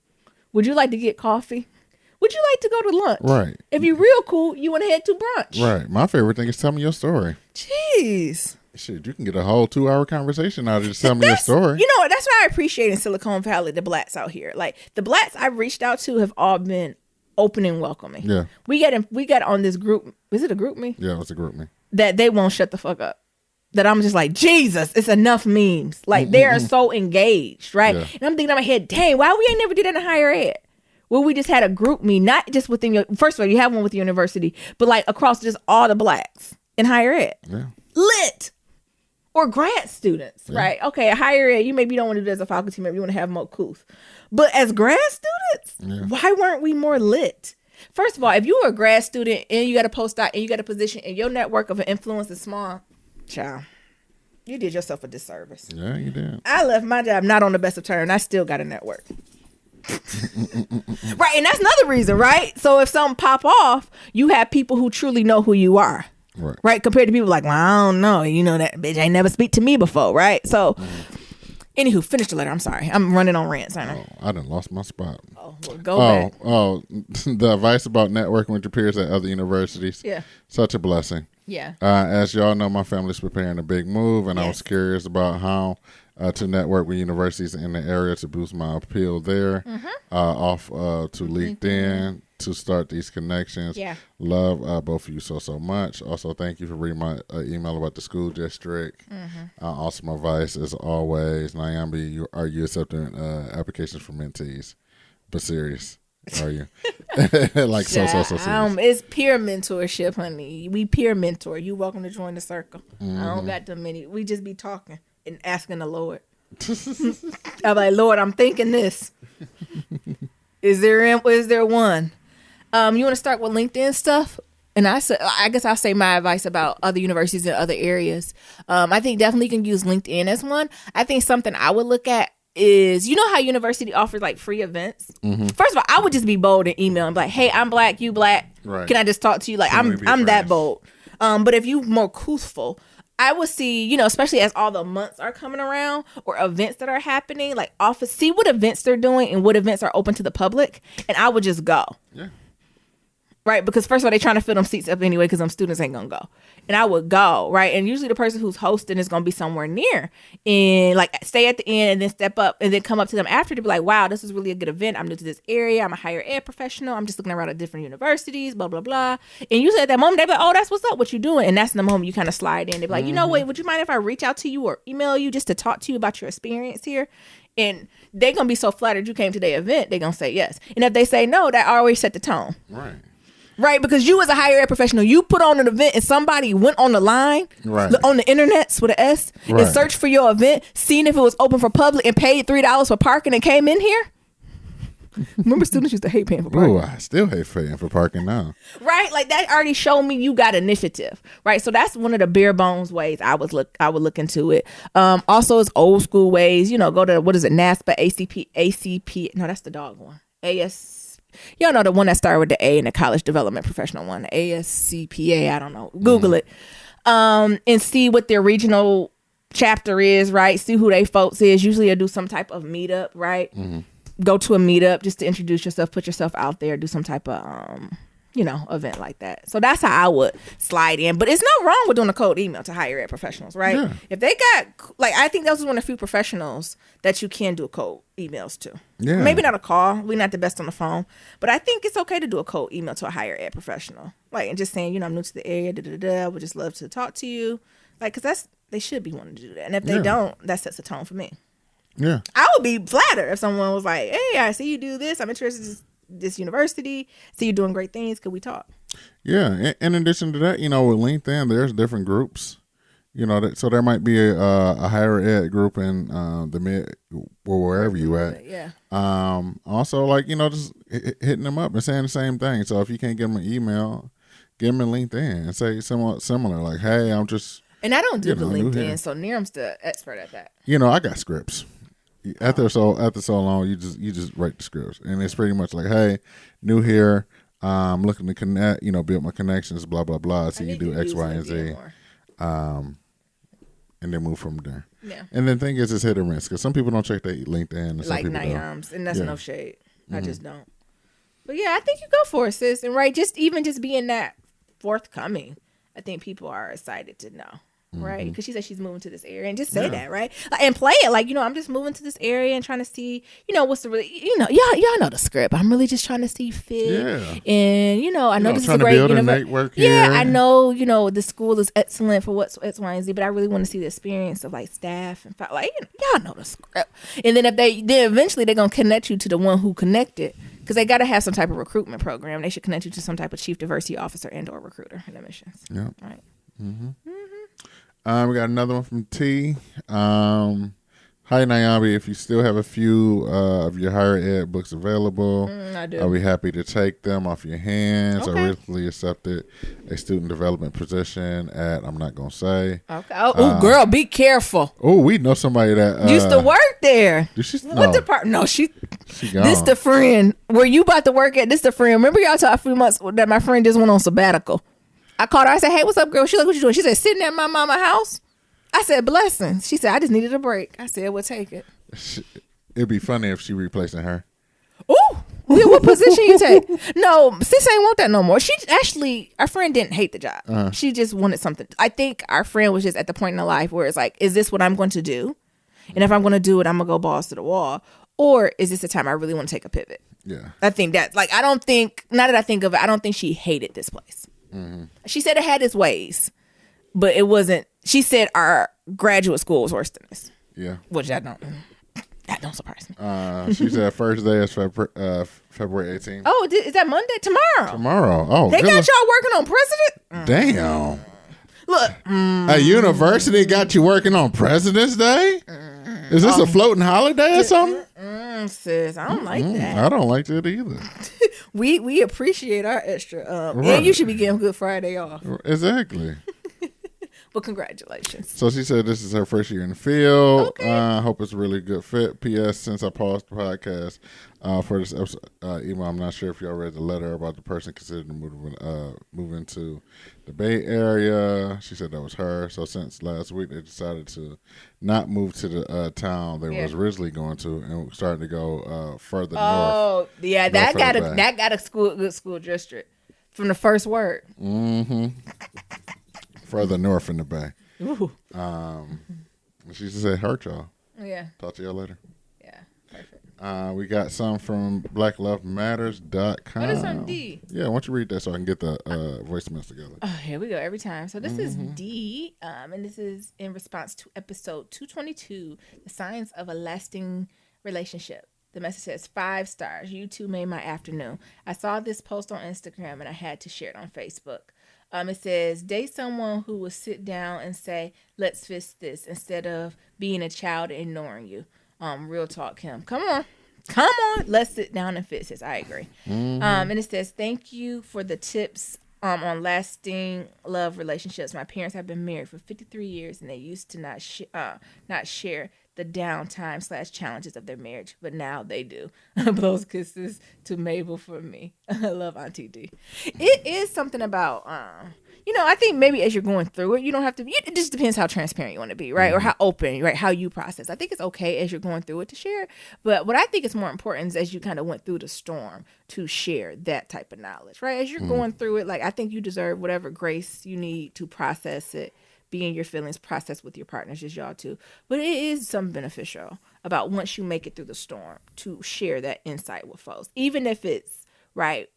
Would you like to get coffee? Would you like to go to lunch? Right. If you're real cool, you want to head to brunch. Right. My favorite thing is tell me your story. Jeez. Shit, you can get a whole 2-hour conversation out of just tell me your story. That's what I appreciate in Silicon Valley, the blacks out here. Like, the blacks I've reached out to have all been open and welcoming. Yeah. We got on this group. Is it a group me? Yeah, it's a group me. That they won't shut the fuck up. That I'm just like, Jesus, it's enough memes. Like, they are so engaged, right? Yeah. And I'm thinking in my head, dang, why we ain't never did that in higher ed? Well, we just had a group me, not just within first of all, you have one with the university, but like across just all the blacks in higher ed. Yeah. Lit. Or grad students, right? Okay, at higher ed, you maybe don't want to do it as a faculty, maybe you want to have more couth. But as grad students, why weren't we more lit? First of all, if you were a grad student and you got a postdoc and you got a position and your network of influence is small, child, You did yourself a disservice. Yeah, you did. I left my job not on the best of terms. I still got a network. Right, and that's another reason, right? So if something pop off, you have people who truly know who you are. Right, compared to people like, well, I don't know, that bitch ain't never speak to me before, right? So, anywho, finish the letter. I'm sorry, I'm running on rants, aren't I? I done lost my spot. Oh, well, go back. The advice about networking with your peers at other universities. Yeah, such a blessing. Yeah. As y'all know, my family's preparing a big move, and I was curious about how to network with universities in the area to boost my appeal there. Off to LinkedIn to start these connections. Yeah. Love both of you so much. Also, thank you for reading my email about the school district. Awesome advice as always. Nyambi, are you accepting applications for mentees? But serious. Are you? Like so serious. It's peer mentorship, honey. We peer mentor. You welcome to join the circle. I don't got them many. We just be talking and asking the Lord. I'm like, Lord, I'm thinking this. Is there one? You want to start with LinkedIn stuff? And I guess I'll say my advice about other universities in other areas. I think definitely you can use LinkedIn as one. I think something I would look at is, how university offers like free events. First of all, I would just be bold and email and be like, hey, I'm black, you black. Right. Can I just talk to you? Like, I'm that bold. But if you more truthful, I would see, especially as all the months are coming around or events that are happening, like see what events they're doing and what events are open to the public. And I would just go. Yeah. Right, because first of all, they're trying to fill them seats up anyway because them students ain't going to go. And I would go, right? And usually the person who's hosting is going to be somewhere near. And, like, stay at the end and then step up and then come up to them after to be like, wow, this is really a good event. I'm new to this area. I'm a higher ed professional. I'm just looking around at different universities, blah, blah, blah. And usually at that moment, they're like, oh, that's what's up. What you doing? And that's in the moment you kind of slide in. They're like, wait, would you mind if I reach out to you or email you just to talk to you about your experience here? And they're going to be so flattered you came to their event, they're going to say yes. And if they say no, that always set the tone. Right. Right, because you as a higher ed professional, you put on an event and somebody went on the line, on the internet with an S, and searched for your event, seen if it was open for public, and paid $3 for parking and came in here. Remember, students used to hate paying for parking. Oh, I still hate paying for parking now. Right, like that already showed me you got initiative. Right, so that's one of the bare bones ways I would look into it. Also, it's old school ways. Go to NASPA, ACP. No, that's the dog one. Y'all know the one that started with the A in the college development professional one, the ASCPA. I don't know. Google it, and see what their regional chapter is. Right, see who they folks is. Usually, they do some type of meetup. Right, go to a meetup just to introduce yourself, put yourself out there, do some type of event like that. So that's how I would slide in. But it's not wrong with doing a cold email to higher ed professionals, right? Yeah. If they got, I think those is one of the few professionals that you can do cold emails to. Yeah. Maybe not a call. We're not the best on the phone. But I think it's okay to do a cold email to a higher ed professional. And just saying, I'm new to the area, I would just love to talk to you. Because they should be wanting to do that. And if they don't, that sets a tone for me. Yeah. I would be flattered if someone was like, hey, I see you do this. I'm interested in this university, see you doing great things. Could we talk? Yeah. In addition to that, with LinkedIn, there's different groups. So there might be a higher ed group in the mid or wherever you at. Yeah. Also, just hitting them up and saying the same thing. So if you can't give them an email, give them a LinkedIn and say somewhat similar. Like, hey, I'm just. And I don't do the LinkedIn, so Niram's the expert at that. I got scripts. After so long, you just write the scripts, and it's pretty much like, hey, new here, looking to connect, build my connections, blah blah blah. So you do X, Y, and Z, and then move from there. Yeah. And then the thing is, it's hit or miss because some people don't check their LinkedIn, and some people don't. And that's no shade. I just don't. But yeah, I think you go for it, sis, and just being that forthcoming, I think people are excited to know. Right, because she said she's moving to this area, and just say that, right, and play it like I'm just moving to this area and trying to see, what's the really, y'all know the script. I'm really just trying to see fit, and I know this is a great university. Yeah, I know the school is excellent for what's X, Y, and Z, but I really want to see the experience of staff and y'all know the script. And then eventually they're gonna connect you to the one who connected. Because they got to have some type of recruitment program. They should connect you to some type of chief diversity officer and or recruiter in admissions. Yeah. Right. We got another one from T. Hi, Nyambi. If you still have a few of your higher ed books available, I do. I'll be happy to take them off your hands. Okay. I recently accepted a student development position at, I'm not going to say. Okay. Oh, girl, be careful. Oh, we know somebody that Used to work there. Did she? What No. department? No, she gone. This the friend where you about to work at. This the friend. Remember y'all talked a few months that my friend just went on sabbatical. I called her. I said, "Hey, what's up, girl?" She's like, "What you doing?" She said, "Sitting at my mama's house." I said, "Blessings." She said, "I just needed a break." I said, "We'll take it." It'd be funny if she replacing her. Ooh, yeah, what position you take? No, sis ain't want that no more. She actually, our friend didn't hate the job. She just wanted something. I think our friend was just at the point in her life where it's like, is this what I'm going to do? And if I'm going to do it, I'm going to go balls to the wall. Or is this the time I really want to take a pivot? Yeah. I think that, like, I don't think, now that I think of it, I don't think she hated this place. Mm-hmm. She said it had its ways, but it wasn't, she said our graduate school was worse than this. Yeah. Which that don't surprise me. She said first day is February 18th. Oh, is that Monday? Tomorrow. Tomorrow. Oh, they got y'all working on president? Damn. Look. A university got you working on President's Day? Is this a floating holiday or something? Sis, I don't like that. I don't like that either. We appreciate our extra. Right. And you should be getting Good Friday off. Exactly. Well, congratulations. So she said this is her first year in the field. Okay. I hope it's a really good fit. P.S. Since I paused the podcast for this episode, email, I'm not sure if y'all read the letter about the person considered moving to the Bay Area. She said that was her. So since last week, they decided to not move to the town they was originally going to and starting to go further north. Oh, yeah, that got a good school district from the first word. Mm-hmm. Further north in the Bay. Ooh. She just said, hurt y'all. Yeah. Talk to y'all later. Yeah, perfect. We got some from blacklovematters.com. What is on D? Yeah, why don't you read that so I can get the voicemails together? Oh, here we go, every time. So this is D, and this is in response to episode 222, The Signs of a Lasting Relationship. The message says, 5 stars. You two made my afternoon. I saw this post on Instagram, and I had to share it on Facebook. It says, date someone who will sit down and say, let's fix this, instead of being a child and ignoring you. Real talk, Kim. Come on. Let's sit down and fix this. I agree. And it says, thank you for the tips on lasting love relationships. My parents have been married for 53 years, and they used to not share the downtime / challenges of their marriage, but now they do. Blows kisses to Mabel for me. I love Auntie D. It is something about, I think maybe as you're going through it, you don't have to, it just depends how transparent you want to be, right? Or how open, right? How you process. I think it's okay as you're going through it to share. But what I think is more important is as you kind of went through the storm to share that type of knowledge, right? As you're going through it, like, I think you deserve whatever grace you need to process it. Be in your feelings, process with your partners, just y'all too. But it is something beneficial about once you make it through the storm to share that insight with folks. Even if it's, right,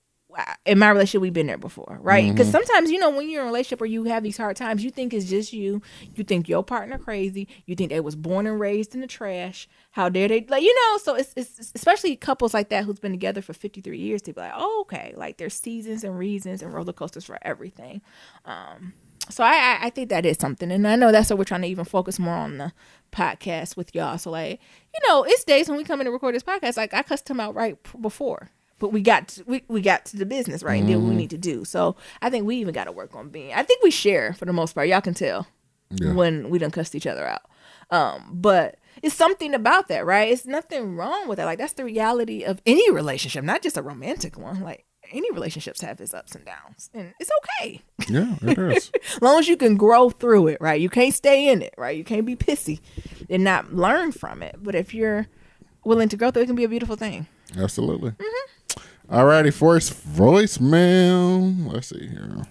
in my relationship, we've been there before, right? Because sometimes, when you're in a relationship where you have these hard times, you think it's just you. You think your partner crazy. You think they was born and raised in the trash. How dare they? Like, so it's especially couples like that who's been together for 53 years to be like, oh, okay. Like, there's seasons and reasons and roller coasters for everything. So I think that is something. And I know that's what we're trying to even focus more on the podcast with y'all. So, like, it's days when we come in to record this podcast, like, I cussed him out right before. But we got to the business, right? And did what we need to do. So I think we even got to work on being. I think we share for the most part. Y'all can tell when we done cussed each other out. But it's something about that, right? It's nothing wrong with that. Like, that's the reality of any relationship, not just a romantic one. Like, any relationships have its ups and downs, and it's okay. Yeah, it is. As long as you can grow through it, right? You can't stay in it, right? You can't be pissy and not learn from it. But if you're willing to grow through it, can be a beautiful thing. Absolutely. All righty, voicemail. Let's see here.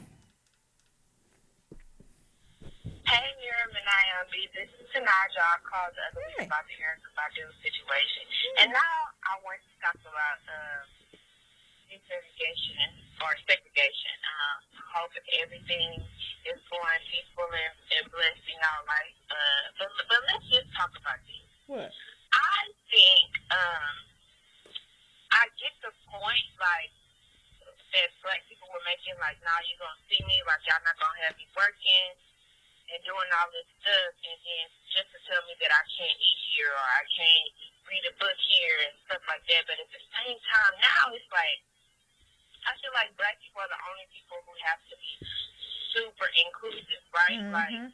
Hey, Miriam and Nyambi. This is Tanaja. I called the other week about the Erica Badu situation. And now I want to talk about desegregation or segregation. Hope everything is going peaceful and blessed, right? But let's just talk about this. What? I think I get the point, like, that black people were making, like, now you're going to see me, like, y'all not going to have me working and doing all this stuff, and then just to tell me that I can't eat here, or I can't read a book here and stuff like that. But at the same time, now it's like, I feel like black people are the only people who have to be super inclusive, right? Like,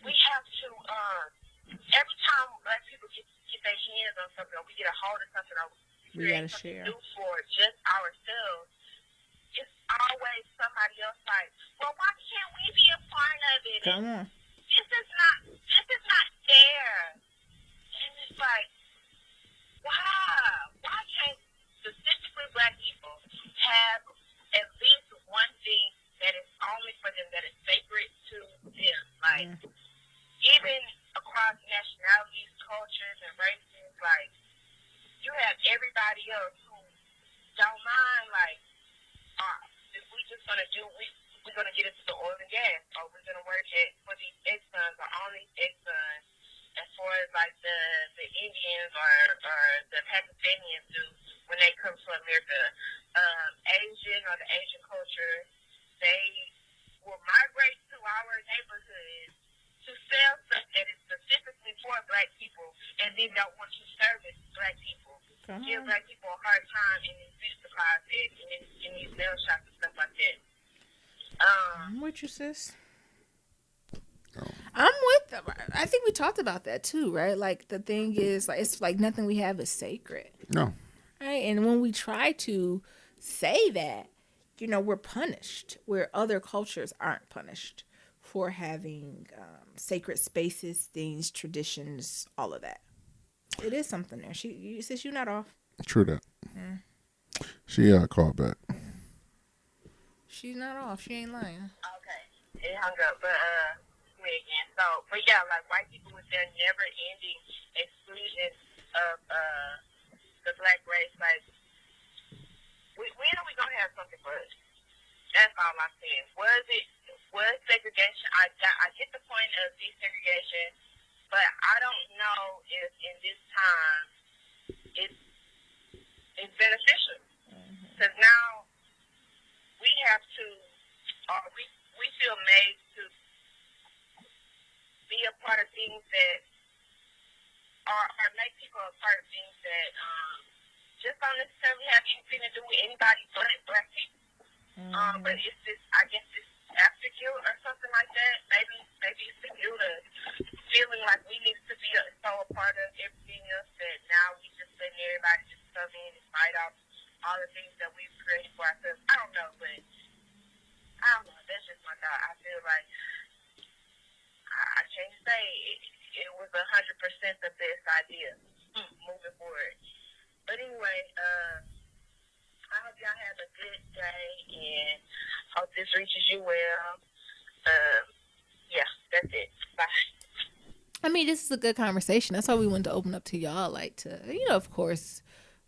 we have to, every time black people get their hands on something, or we get a hold of something, or we gotta something share. new for just ourselves, it's always somebody else like, well, why can't we be a part of it? Come on. This is not fair. And it's like, why can't specifically black people have at least one thing that is only for them, that is sacred to them? Like, even across nationalities, cultures, and races, like, you have everybody else who don't mind, like, if we just gonna we're gonna get into the oil and gas, or we're gonna work for these Exxons, or on these Exxons, as far as like the Indians or the Pakistanians do when they come to America. Asian, or the Asian culture, they will migrate to our neighborhoods to sell stuff that is specifically for black people, and then don't want to service black people. Give black people a hard time in these beauty supplies and in these nail shops and stuff like that. I'm with you, sis. I'm with them. I think we talked about that too, right? Like, the thing is, like, it's like nothing we have is sacred. No. Right? And when we try to say that, we're punished, where other cultures aren't punished for having sacred spaces, things, traditions, all of that. It is something there. Sis, you're not off. True that. She called back. She's not off. She ain't lying. Okay. It hung up, but me again. So, but yeah, like, white people with their never-ending exclusion of the black race, like, when are we gonna have something for us? That's all I'm saying. Was segregation? I get the point of desegregation, but I don't know if in this time it's beneficial, because now we have to, we feel made to be a part of things that or make people a part of things that just don't necessarily have anything to do with anybody but black people. But it's this, I guess, this after guilt or something like that. Maybe it's the guilt of feeling like we need to be so a part of everything else that now we just letting everybody just come in and fight off all the things that we've created for ourselves. I don't know, but I don't know. That's just my thought. I feel like I can't say it was 100% the best idea moving forward. But anyway, I hope y'all have a good day, and hope this reaches you well. Yeah, that's it. Bye. I mean, this is a good conversation. That's why we wanted to open up to y'all. Like, to, of course,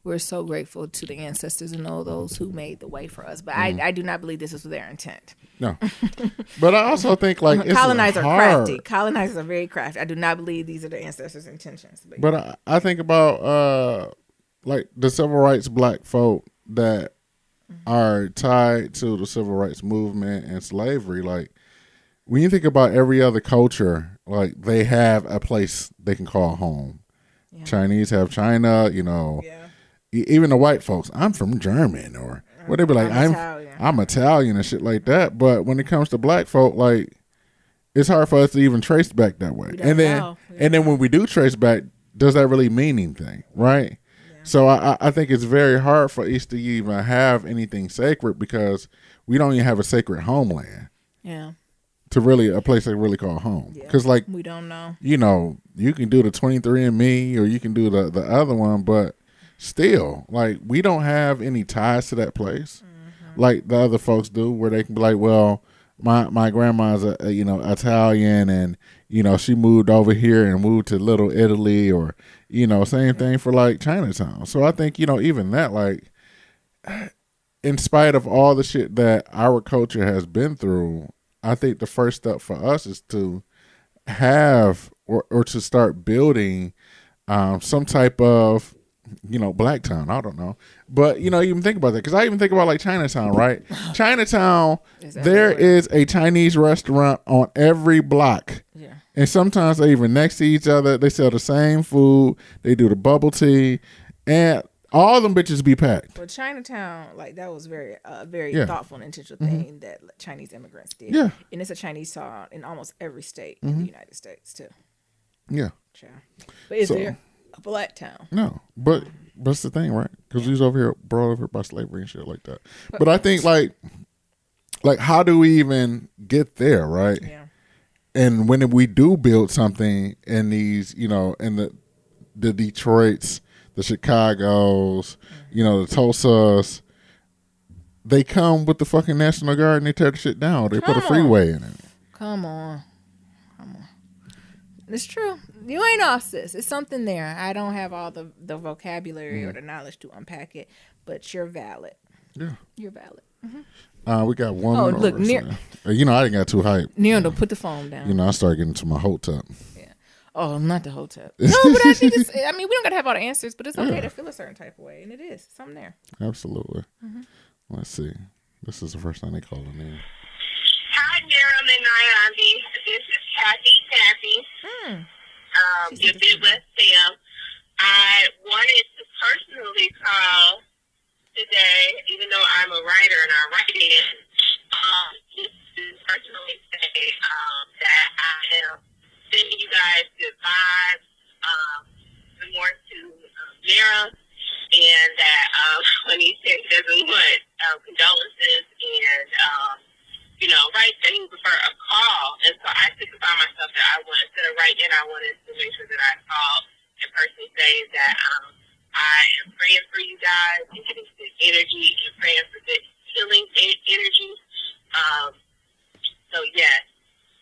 we're so grateful to the ancestors and all those who made the way for us. But I do not believe this was their intent. No. But I also think, like, it's colonizers are hard. crafty. Colonizers are very crafty. I do not believe these are the ancestors' intentions. But I think about, like, the civil rights black folk that are tied to the civil rights movement and slavery. Like, when you think about every other culture, like, they have a place they can call home. Yeah. Chinese have China, even the white folks, I'm from German, or what they be like, I'm Italian and shit like that. But when it comes to black folk, like, it's hard for us to even trace back that way. And then when we do trace back, does that really mean anything, right? Yeah. So I think it's very hard for us to even have anything sacred, because we don't even have a sacred homeland. Yeah. To really a place they really call home, because like we don't know. You can do the 23andMe, or you can do the other one, but still, like, we don't have any ties to that place, like the other folks do, where they can be like, well, my grandma's Italian, and she moved over here and moved to Little Italy, or same thing for like Chinatown. So I think even that, like, in spite of all the shit that our culture has been through, I think the first step for us is to have or to start building some type of Black Town. I don't know, but even think about that, because I even think about like Chinatown, right? Chinatown, there is a Chinese restaurant on every block And sometimes they even next to each other. They sell the same food. They do the bubble tea, and all them bitches be packed. But Chinatown, like that was very Yeah. thoughtful and intentional thing that Chinese immigrants did. Yeah. And it's a Chinese song in almost every state in the United States too. Yeah. But is there a black town? No, but that's the thing, right? Because we was over here brought over by slavery and shit like that. But I think like how do we even get there, right? Yeah. And when we do build something in these, you know, in the Detroits, the Chicagos, you know, the Tulsas, they come with the fucking National Guard and they tear the shit down. They put a freeway in it. Come on. It's true. You ain't off, sis. It's something there. I don't have all the vocabulary or the knowledge to unpack it, but you're valid. Yeah. You're valid. We got one. Oh, look, you know, I didn't got too hype. Nero, put the phone down. You know, I started getting to my hotep. Yeah. Oh, not the hotep. No, but I think it's. I mean, we don't gotta have all the answers, but it's okay to feel a certain type of way, and it is something there. Absolutely. Let's see. This is the first time they calling in. Hi, Miriam and Nyambi. This is Kathy Taffy. Your Midwest Sam. I wanted to personally call today, even though I'm a writer and I write it, just to personally say that I am sending you guys good vibes, more to Mira, and that when he said he doesn't want condolences and you know, right, that he would prefer a call. And so I took it upon myself that I wanted, instead of writing, I wanted to make sure that I called and personally say that I am praying for you guys and getting good energy and praying for good healing energy. So, yes.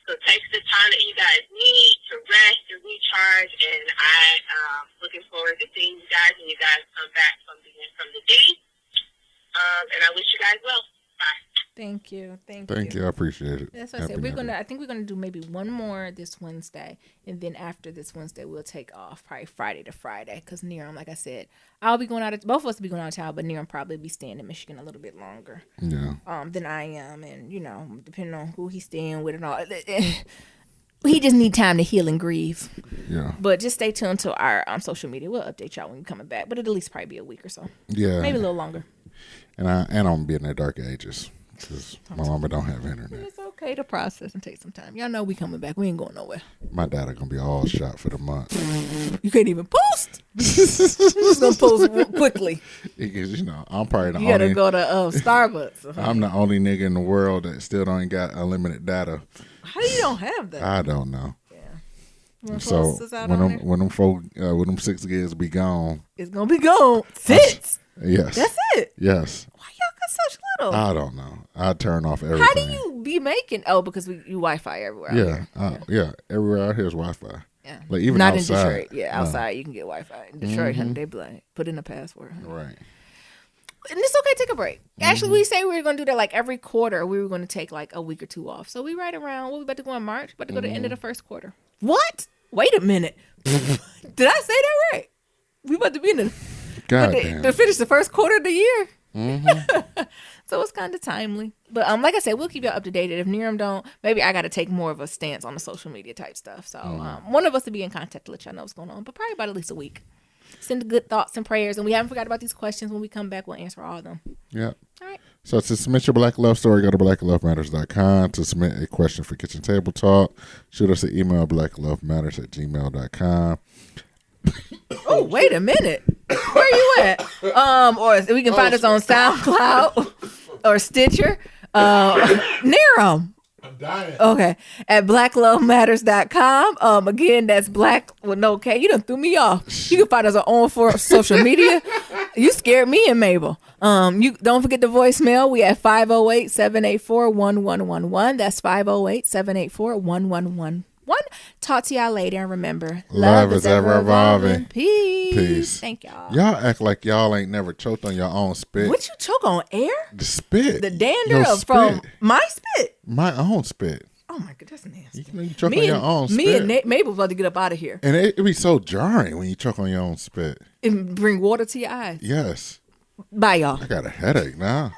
So take the time that you guys need to rest and recharge. And I'm looking forward to seeing you guys when you guys come back from the D. And I wish you guys well. Bye. Thank you. Thank you. I appreciate it. That's what I said. I think we're gonna do maybe one more this Wednesday, and then after this Wednesday, we'll take off probably Friday to Friday. Because Niram, like I said, I'll be going out. Both of us will be going out of town, but Niram probably be staying in Michigan a little bit longer. Yeah. Than I am, and you know, depending on who he's staying with and all. He just need time to heal and grieve. Yeah. But just stay tuned to our social media. We'll update y'all when we're coming back. But it'll at least probably be a week or so. Yeah. Maybe a little longer. And I'm gonna be in the dark ages. Because my mama don't have internet. It's okay to process and take some time. Y'all know we coming back. We ain't going nowhere. My dad are going to be all shot for the month. You can't even post. Just going to post quickly. Because, you know, I'm probably the only... You got to go to Starbucks. I'm the only nigga in the world that still don't got unlimited data. How you don't have that? I don't know. Yeah. So when them 6 gigs be gone. It's going to be gone. 6? Yes. That's it? Yes. Why y'all got such little? I don't know. I turn off everything. How do you be making? Oh, because you Wi-Fi everywhere. Yeah. Everywhere out here is Wi-Fi. Yeah. Like even not outside. in Detroit. Yeah, outside you can get Wi-Fi. In Detroit, they be like, put in a password. Right. And it's okay to take a break. Actually, we say we were going to do that like every quarter. We were going to take like a week or two off. So we right around. What we about to go in March? About to go to the end of the first quarter. What? Wait a minute. Did I say that right? We about to be in the. God damn. To finish the first quarter of the year. Mm-hmm. So it's kind of timely. But like I said, we'll keep you up to date. If Niram don't, maybe I got to take more of a stance on the social media type stuff. So one of us will be in contact to let y'all know what's going on. But probably about at least a week. Send good thoughts and prayers. And we haven't forgot about these questions. When we come back, we'll answer all of them. Yeah. All right. So to submit your Black Love story, go to blacklovematters.com. To submit a question for Kitchen Table Talk, shoot us an email, blacklovematters@gmail.com. Oh, wait a minute. Where you at? Or we can find us on SoundCloud or Stitcher. Niram. I'm dying. Okay. At blacklovematters.com. Again, that's black with no K. You done threw me off. You can find us on all four social media. You scared me and Mabel. You don't forget the voicemail. We at 508-784-1111. That's 508-784-1111. Talk to y'all later, and remember, love is ever evolving. Peace. Thank y'all. Y'all act like y'all ain't never choked on your own spit. What you choke on? Air? The spit. The dander from my spit? My own spit. Oh my god, that's nasty. You choke on your own spit. Me and Mabel's about to get up out of here. And it be so jarring when you choke on your own spit. And bring water to your eyes. Yes. Bye, y'all. I got a headache now.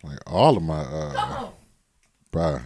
Like all of my bye.